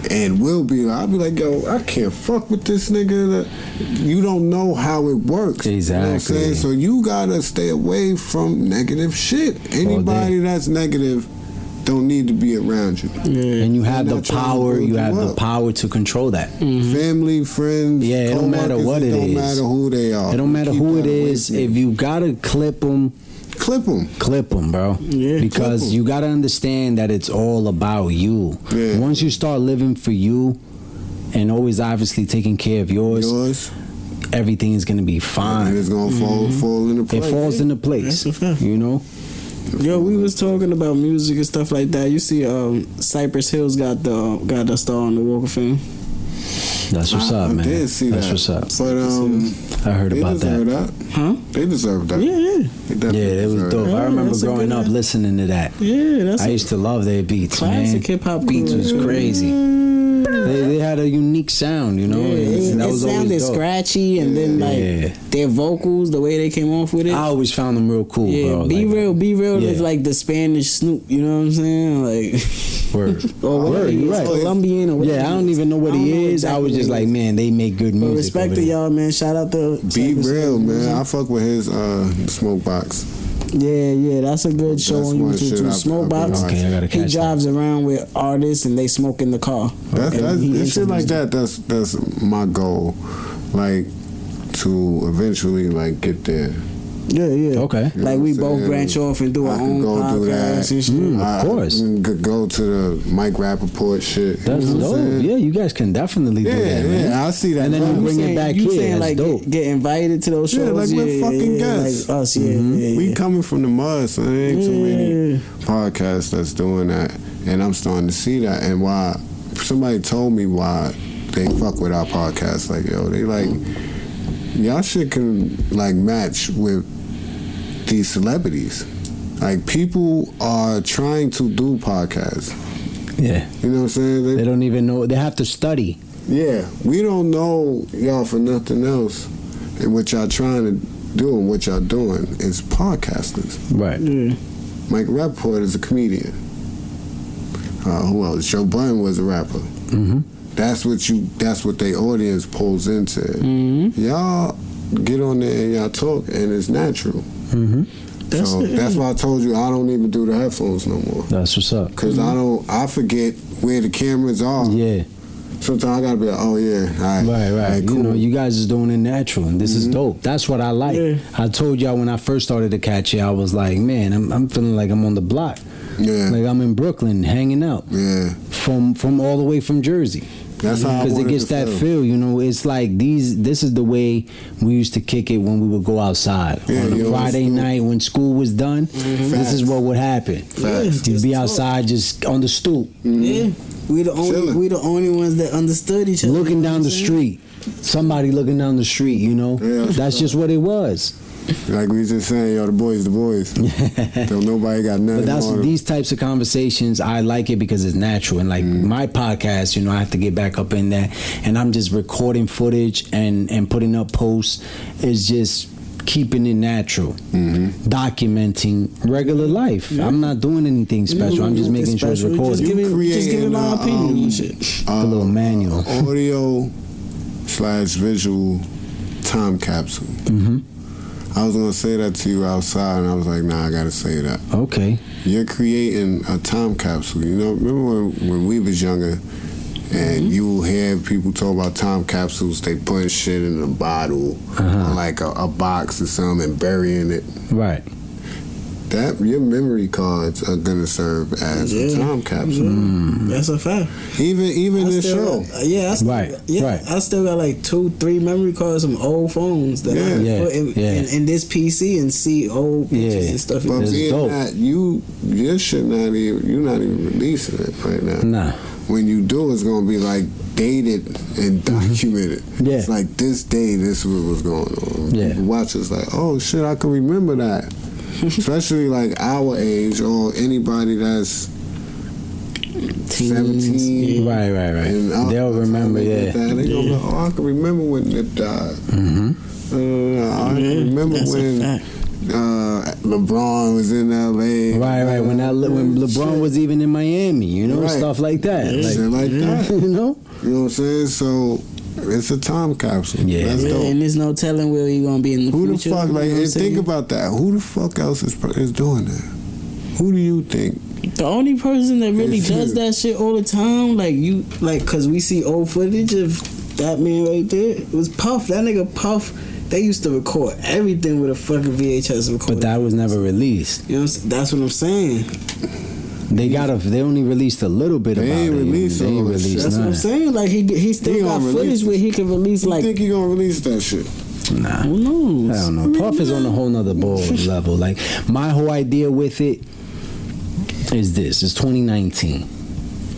and I'll be like, yo, I can't fuck with this nigga. You don't know how it works. Exactly. You know what I'm saying? So you gotta stay away from negative shit. Anybody that's negative don't need to be around you. Yeah. And you have the power. You have the power to control that. Family, friends. Yeah, it don't matter what it is. It don't matter who they are. It don't matter who it is. If you gotta clip them, clip them, bro. Yeah, because you gotta understand that it's all about you. Yeah. Once you start living for you, and always obviously taking care of yours, everything is gonna be fine. And it's gonna fall into place. It falls into place. That's a fact. You know. Yo, we was talking about music and stuff like that. You see, Cypress Hill's got the star on the Walk of Fame. That's what's up, man. I did see That's that. what's up. But I heard they about deserve that. Huh? They deserve that. Yeah. Yeah, it was dope. I remember that's a growing good up one. listening to that. Yeah, that's I used to love their beats, classic man. hip-hop Beats was crew. crazy. They had a unique sound, you know. It that was sounded always dope. scratchy, and then their vocals, the way they came off with it. I always found them real cool, Yeah, bro. Be Real Yeah. is like the Spanish Snoop, you know what I'm saying? Like, Word. or whatever, Word, he's you're right. Colombian or whatever. Yeah, I don't even know what he is. I was just like, man, they make good But music. respect over to there. y'all, man. Shout out to Be Cypress real, Hill, man. I fuck with his Smoke Box. Yeah, that's a good show That's on one YouTube shit too. I've Smoke been Box. Okay, I gotta He catch drives around with artists and they smoke in the car. That's shit like that. That's my goal. Like to eventually like get there. Yeah. Okay. You know Like we what I'm both saying? branch off and do I our can own go do that. podcasts and shit. Of course. I can go to the Mike Rappaport shit. That's you know what I'm dope. saying? Yeah, you guys can definitely do that, man. I see that. And then you bro. bring it back you here. saying That's like dope. get invited to those shows? Yeah, like we're fucking guests. Like us, yeah. We coming from the mud, so there ain't too many podcasts that's doing that. And I'm starting to see that. And why somebody told me why they fuck with our podcast. Like, yo, they like, y'all shit can like match with these celebrities. Like, people are trying to do podcasts. Yeah. You know what I'm saying? They don't even know. They have to study. Yeah, we don't know y'all for nothing else. And what y'all trying to do and what y'all doing is podcasters. Right. Mike Rappaport is a comedian. Who else? Joe Budden was a rapper. Mm-hmm. That's what their audience pulls into. Y'all get on there and y'all talk, and it's natural. Mm-hmm. That's why I told you I don't even do the headphones no more. That's what's up. Cause I forget where the cameras are. Yeah. Sometimes I gotta be like, oh yeah, all right, Right. cool. You know, you guys is doing it natural, and this is dope. That's what I like. Yeah. I told y'all when I first started to catch you, I was like, man, I'm feeling like I'm on the block. Yeah. Like I'm in Brooklyn hanging out. Yeah. From all the way from Jersey. That's how I Because it wanted gets to that feel. feel, you know. It's like this is the way we used to kick it when we would go outside. Yeah, On a you Friday understood. night when school was done, this is what would happen. Facts. You'd be outside just on the stoop, Yeah. We the only ones that understood each other. looking you know down the what I'm saying? street. Somebody looking down the street, you know. Yeah. That's just what it was. Like we just saying, yo, the boys. Don't nobody got nothing But that's on them. these types of conversations. I like it because it's natural, and like my podcast, you know, I have to get back up in there, and I'm just recording footage and putting up posts. It's just keeping it natural, documenting regular life. I'm not doing anything special. I'm just making sure it's Special. recorded. Just giving my opinion and shit. A little manual. Audio / visual time capsule. I was gonna say that to you outside, and I was like, nah, I gotta say that. Okay. You're creating a time capsule. You know, remember when we was younger, and you will hear people talk about time capsules. They put shit in a bottle, or like a box or something, and burying it. Right. That your memory cards are gonna serve as a time capsule. That's a fact. Even this show. Yeah, Right. I still got like 2-3 memory cards from old phones that I put in this PC and see old pictures and stuff. But It's being dope. that you're not even releasing it right now. Nah. When you do, it's gonna be like dated and documented. Yeah. It's like this day, this was what's going on. Yeah. People watch it's like, oh shit, I can remember that. Especially like our age or anybody that's 17. Right. And They'll remember, They gonna be like, oh, I can remember when Nip died. I can remember when LeBron was in LA. Right. When LeBron was even in Miami, you know, stuff like that. Shit like that. You know what I'm saying? So it's a time capsule. Yeah. That's dope. And there's no telling where you're gonna be in the Who future. the fuck, like, you know what I'm and think saying? about that. Who the fuck else is doing that? Who do you think? The only person that really does that shit all the time, cause we see old footage of that man right there, was Puff. That nigga Puff, they used to record everything with a fucking VHS recorder. But that was never released. You know what I'm saying? That's what I'm saying. They only released a little bit about ain't it. released They ain't all that released shit. That's what I'm none. saying. Like he still He got gonna footage release where it. he can release You like. think he gonna release that shit? Nah. Who knows? I don't know. Puff is on a whole nother ball level. Like, my whole idea with it is this. It's 2019.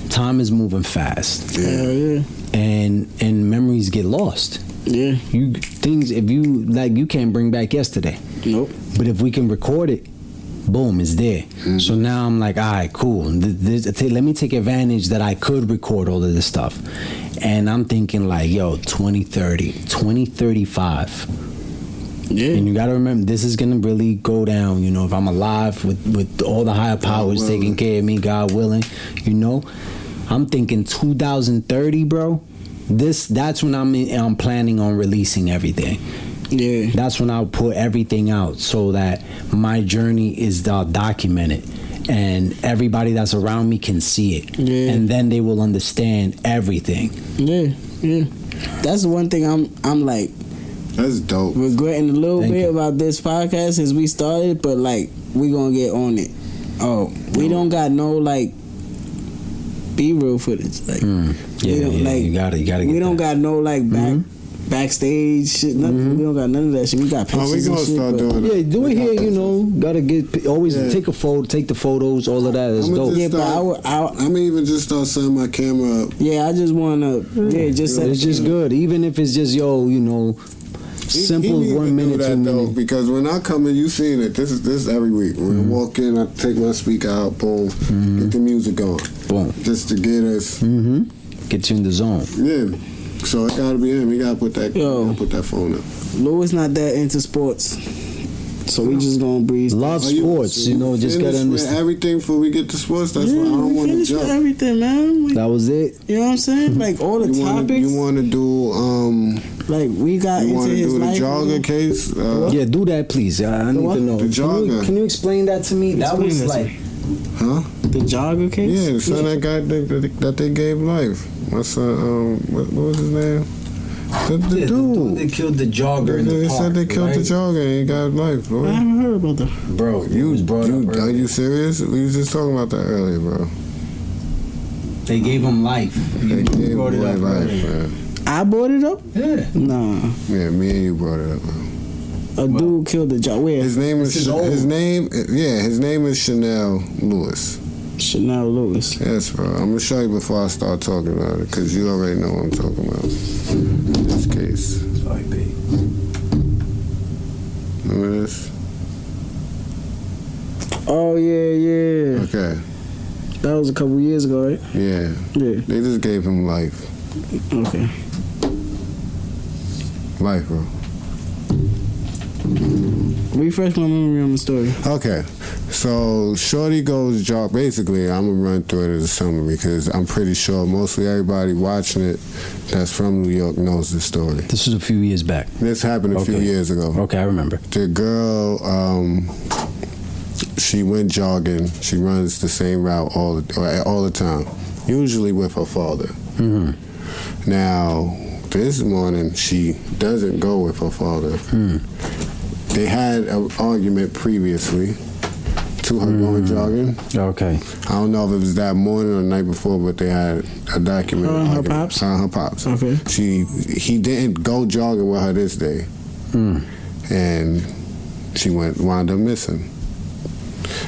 Time is moving fast. Hell yeah. And memories get lost. Yeah. You can't bring back yesterday. Nope. But if we can record it, boom, it's there. So now I'm like, all right, cool. Let me take advantage that I could record all of this stuff. And I'm thinking like, yo, 2030, 2035. Yeah. And you got to remember, this is going to really go down, you know, if I'm alive with all the higher powers taking care of me, God willing, you know. I'm thinking 2030, bro. That's when I'm planning on releasing everything. Yeah. That's when I'll put everything out so that my journey is documented and everybody that's around me can see it. Yeah. And then they will understand everything. Yeah. That's the one thing I'm like That's dope. regretting a little Thank bit you. about this podcast since we started, but like we gonna get on it. Oh, we don't got no like B-roll footage. Like You gotta get we don't that. got no like backstage shit. Nothing. We don't got none of that shit. We got pictures. Oh, we gonna and shit, start but- doing Yeah, it. do it here, you know. Gotta always take a photo, take the photos, all of that is I'ma dope. just Yeah, but I'm even just start setting my camera up. yeah, I just wanna just set It's just good, even if it's just you know, simple He 1 need to minute, do 2 that, though, minutes. because when I come in, you seen it. This is every week. When I walk in, I take my speaker out, boom, get the music on, Boom. just to get us. Get you in the zone. Yeah. So it gotta be him. He gotta put that. Put that phone up. Louis not that into sports, so we just gonna breeze. Love Are sports, you know, just gotta finished with understand. everything before we get to sports. That's why I don't want to finish with jump. everything, man. Like, That was it. you know what I'm saying? Like all the topics. You want to do like we got you into want to his do the life. jogger case? Yeah, do that, please. I need what? to know. The jogger. Can you explain that to me? That was Explain that to like, Huh? The jogger case. Yeah, the son that guy that they gave life. My son, what was his name? The dude. They killed the jogger in the They park. said they killed the right? jogger and he got life, I bro. haven't heard about that. Bro, it was brought up Are earlier. you serious? We was just talking about that earlier, bro. They gave him life. They You gave brought it boy up life, earlier. man. I brought it up. Yeah. Nah, Yeah, me and you brought it up, man. a dude killed the jogger. Where? His name is This is old. his name is Chanel Lewis. Chanel Lewis. Yes, bro. I'm gonna show you before I start talking about it, because you already know what I'm talking about. In this case, Sorry, babe. remember this? Oh yeah. Okay, That was a couple years ago, right? yeah. Yeah. They just gave him life, Okay. bro. Refresh my memory on the story. Okay, So Shorty goes jog. Basically, I'm gonna run through it as a summary because I'm pretty sure mostly everybody watching it that's from New York knows the story. This was a few years back. This happened a few years ago. Okay, I remember. The girl, she went jogging. She runs the same route all the time, usually with her father. Mm-hmm. Now, this morning she doesn't go with her father. They had an argument previously to her going jogging. Okay. I don't know if it was that morning or the night before, but they had a documented Her argument. pops? Her pops. Okay. He didn't go jogging with her this day, and she wound up missing.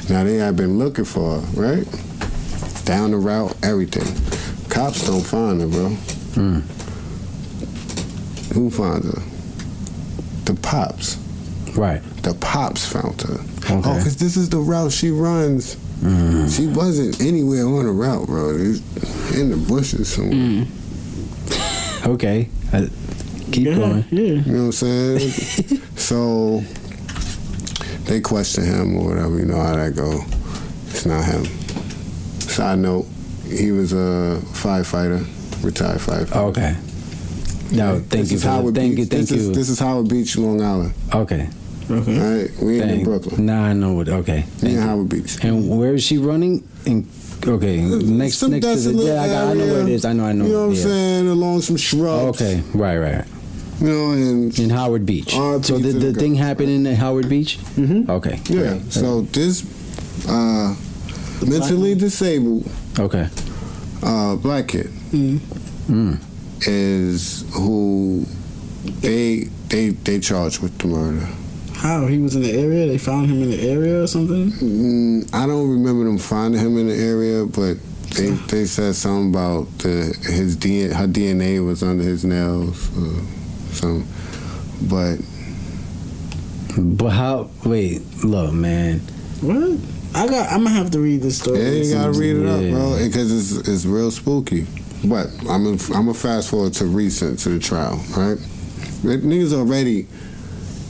Now they had been looking for her, right? Down the route, everything. Cops don't find her, bro. Who finds her? The pops. Right. The pops found her. Okay. Oh, because this is the route she runs. She wasn't anywhere on the route, bro. In the bushes somewhere. Okay. Keep going. Yeah. You know what I'm saying? So they question him or whatever. You know how that go. It's not him. Side note, he was a firefighter, retired firefighter. Okay. No, thank you. Thank you. This is Howard Beach, Long Island. Okay. All right, we ain't in Brooklyn. Nah, I know it. Okay. We in Howard Beach. And where is she running? Okay, next to the I know where it is. I know. You know what I'm saying? Along some shrubs. Okay, right. You know, and In Howard Beach. R.I.P. So to the the thing girl. happened in Howard Beach? Mm-hmm. Okay. yeah. So this mentally disabled Okay. black kid is who they charged with the murder. How? He was in the area? They found him in the area or something? I don't remember them finding him in the area, but they said something about her DNA was under his nails or something. But how? Wait, look, man. What? I'm gonna have to read this story. yeah, you gotta read it up, Yeah. bro, because it's real spooky. But I'm gonna fast forward to recent to the trial, right? Niggas already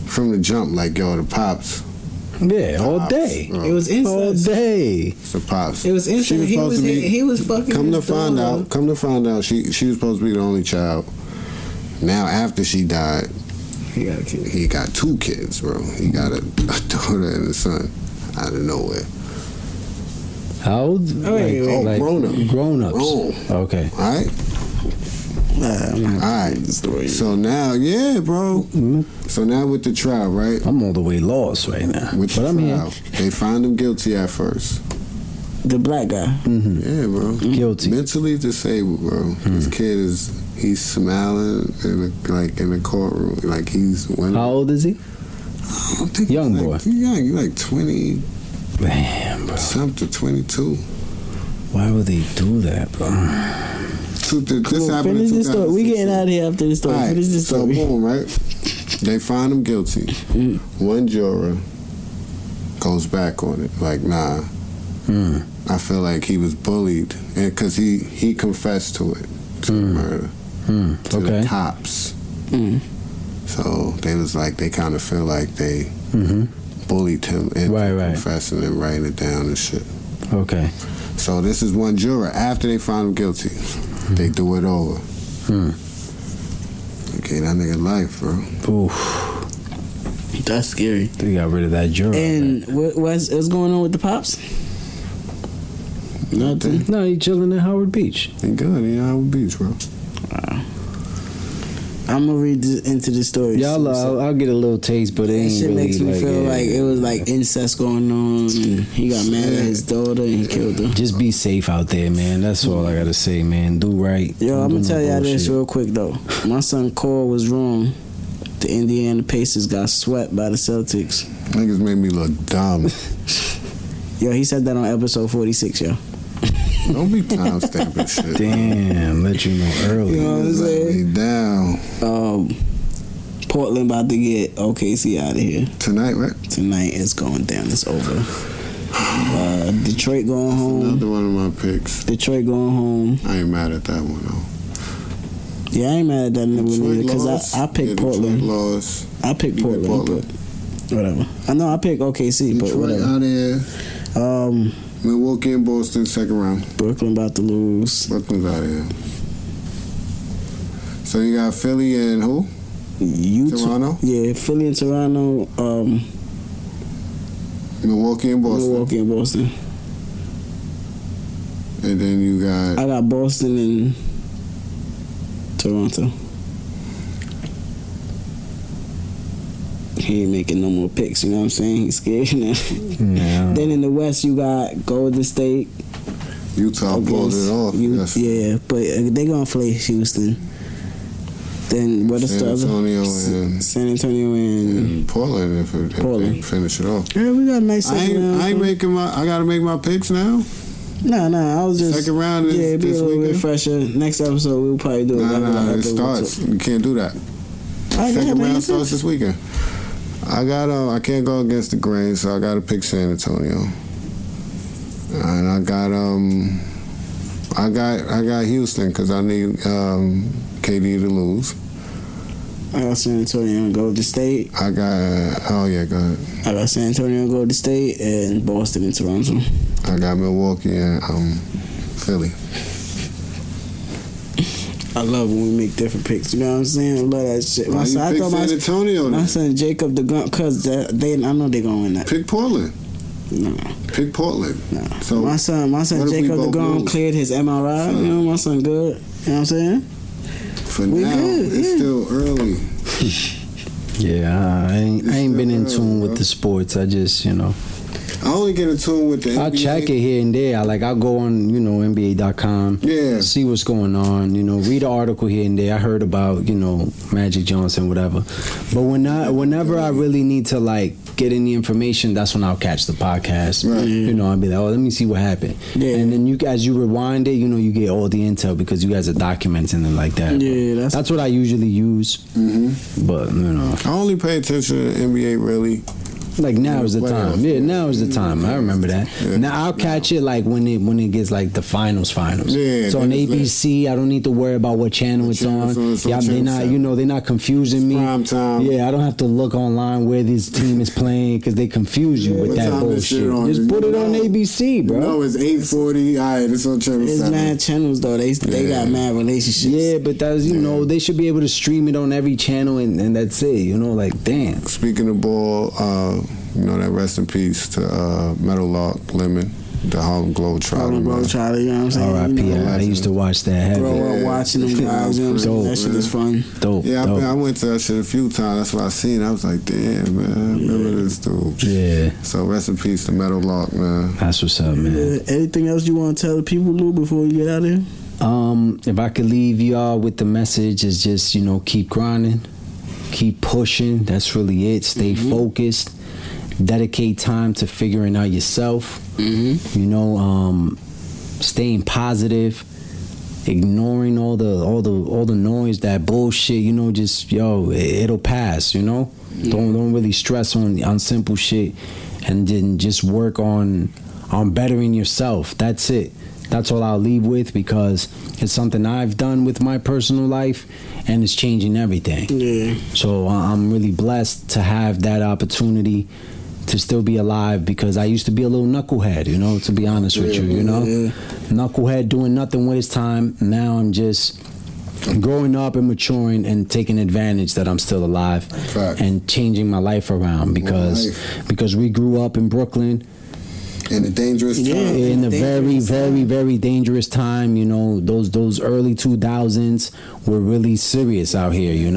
from the jump, like, yo, the pops. Yeah, all Pops, day. bro. It was All incest. day. It's the pops. It was She incest. He supposed was to be- he was fucking. Come to his find daughter. out, she was supposed to be the only child. Now, after she died, He got a kid. he got 2 kids, bro. He got a daughter and a son out of nowhere. How old? wait. Grown-up. Grown-ups. Grown. Okay. All right? All right. So now, yeah, bro. So now with the trial, right? I'm all the way lost right now. With But the I'm trial, here. they found him guilty at first. The black guy. Yeah, bro. Guilty. Mentally disabled, bro. This kid he's smiling in the courtroom, like he's winning. How old is he? I don't think Young he's boy. He's young, he's like 20 Damn, bro. something, 22. Why would they do that, bro? This happened Finish in this story. We 2016. getting out of here after this story. All right, Finish this so story. boom, right? They find him guilty. One juror goes back on it, like, nah. I feel like he was bullied, and because he confessed to it, to the murder, to Okay. the cops. So they was like, they kind of feel like they bullied him into Right. confessing and writing it down and shit. Okay. So this is one juror. After they found him guilty, they do it over. Okay, that nigga life, bro. Oof. That's scary. They got rid of that juror. And what's going on with the pops? Nothing. No, he chilling at Howard Beach. He good. He Howard Beach, bro. I'm gonna read into the story. Y'all, I'll get a little taste, but it That ain't shit really makes me feel like it was like incest going on, and he got mad at his daughter and he killed her. Just be safe out there, man. That's all I gotta say, man. Do right. Yo, Don't I'm do gonna no tell y'all this bullshit. real quick though. My son Cole was wrong. The Indiana Pacers got swept by the Celtics. Niggas made me look dumb. Yo, he said that on episode 46, yo. Don't be time stamping shit. Damn, let you know early. You know what I'm Let saying? me down. Portland about to get OKC out of here. Tonight, right? Tonight it's going down. It's over. Detroit going home. Another one of my picks. Detroit going home. I ain't mad at that one, though. Yeah, I ain't mad at that nigga Detroit because lost. I picked Detroit Portland. lost. I picked You picked Portland. Portland. Whatever. I know I picked OKC, but Detroit whatever. out there. Milwaukee and Boston, second round. Brooklyn about to lose. Brooklyn's out here. So you got Philly and who? Toronto? Yeah, Philly and Toronto. Milwaukee and Boston. Milwaukee and Boston. And then you got... I got Boston and Toronto. He ain't making no more picks, you know what I'm saying? He's scared now. Yeah. Then in the West, you got Golden State. Utah pulled it off. Yes. Yeah, but they're going to play Houston. Then what is the other? San Antonio and Portland if they finish it off. Yeah, we got a nice second round. I gotta make my picks now. No, I was just second round is be this a little weekend? bit fresher. Next episode we'll probably do it. It starts. You can't do that. Second round starts this weekend. I can't go against the grain, so I gotta pick San Antonio. And I got Houston because I need KD to lose. I got San Antonio and Golden State. Go ahead. I got San Antonio and Golden State and Boston and Toronto. I got Milwaukee and Philly. I love when we make different picks. You know what I'm saying? I love that shit. Why you pick San Antonio? My son Jacob the Gun, cause I know they're gonna win that. Pick Portland. No. Pick Portland. No. So my son Jacob the Gun cleared his MRI. So, you know, my son good. You know what I'm saying? For now, it's still early. Yeah, I ain't been in tune with the sports. I just, I only get in tune with the NBA. I'll check it here and there. I'll go on, NBA.com. Yeah. See what's going on. Read an article here and there. I heard about, Magic Johnson, whatever. But whenever I really need to get any information, that's when I'll catch the podcast. Right. I'll be like, let me see what happened. Yeah. And then as you rewind it, you get all the intel because you guys are documenting it like that. Yeah, that's what I usually use. Mm-hmm. But I only pay attention to NBA really. Now is the time. Yeah, now is the time. I remember that. Yeah. Now I'll catch it when it gets the finals. Yeah. So on ABC, I don't need to worry about what channel it's on. Yeah, they're not confusing me. Prime time. Yeah, I don't have to look online where this team is playing because they confuse you with that bullshit. Just put it on ABC, bro. No, it's 8:40. All right, it's on channel 7. It's mad channels though. They got mad relationships. Yeah, but that's they should be able to stream it on every channel and that's it. Damn. Speaking of ball, that rest in peace to Metal Lock Lemon, the Harlem Globetrotter. You know what I'm saying? R.I.P. I used to watch that heavy. Grow up watching them guys. You know what I'm saying? That shit is fun. Dope. Yeah, I went to that shit a few times. That's what I seen. I was like, damn, man, I remember this dude. Yeah. So rest in peace to Metal Lock, man. That's what's up, man. Anything else you want to tell the people, Lou, before we get out of here? If I could leave y'all with the message is just, keep grinding, keep pushing. That's really it. Stay focused. Dedicate time to figuring out yourself. Staying positive, ignoring all the noise, that bullshit. It'll pass. Don't really stress on simple shit, and then just work on bettering yourself. That's it. That's all I'll leave with because it's something I've done with my personal life and it's changing everything. Yeah. So I'm really blessed to have that opportunity to still be alive because I used to be a little knucklehead, to be honest with you, Knucklehead doing nothing with his time. Now I'm just growing up and maturing and taking advantage that I'm still alive. Fact. And changing my life around because we grew up in Brooklyn. In a dangerous time. In a very, very, very dangerous time. Those early 2000s were really serious out here,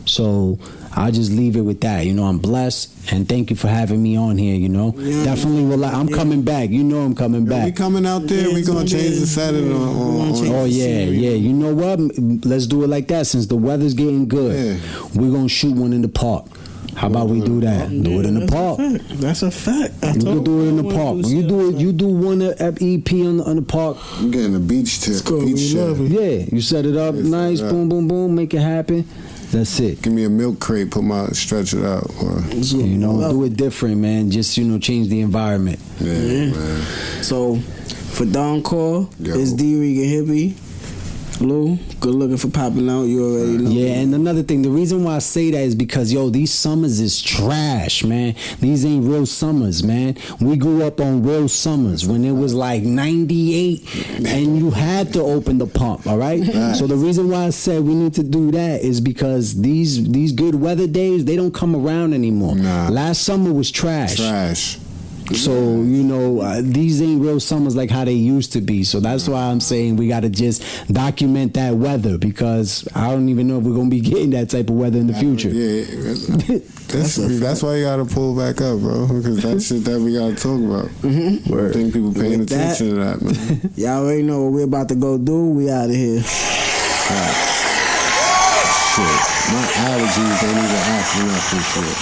So I'll just leave it with that. I'm blessed, and thank you for having me on here, Definitely will. I'm coming back. I'm coming back. We coming out there. We going to change the setting on. Oh, yeah. You know what? Let's do it like that. Since the weather's getting good, we're going to shoot one in the park. How about we do that? Do it in the park. That's a fact. You can do it in the park. You do one EP on the park. I'm getting a beach tip. Yeah, you set it up nice. Boom, boom, boom. Make it happen. That's it. Give me a milk crate. Stretch it out. Do it different, man. Just change the environment. Yeah, man. So for Don Call, it's D Regan Hippie. Lou, good looking for popping out. You already know. Yeah, and another thing, the reason why I say that is because, yo, these summers is trash, man. These ain't real summers, man. We grew up on real summers when it was like 98 and you had to open the pump, all right? So the reason why I said we need to do that is because these good weather days, they don't come around anymore. Nah. Last summer was trash. Trash. So, you know, these ain't real summers like how they used to be. So that's why I'm saying we got to just document that weather, because I don't even know if we're going to be getting that type of weather in the future. Yeah, that's why you got to pull back up, bro, because that's shit that we got to talk about. I think people paying attention to that, man. Y'all already know what we're about to go do. We out of here. Shit, my allergies ain't even acting up this shit.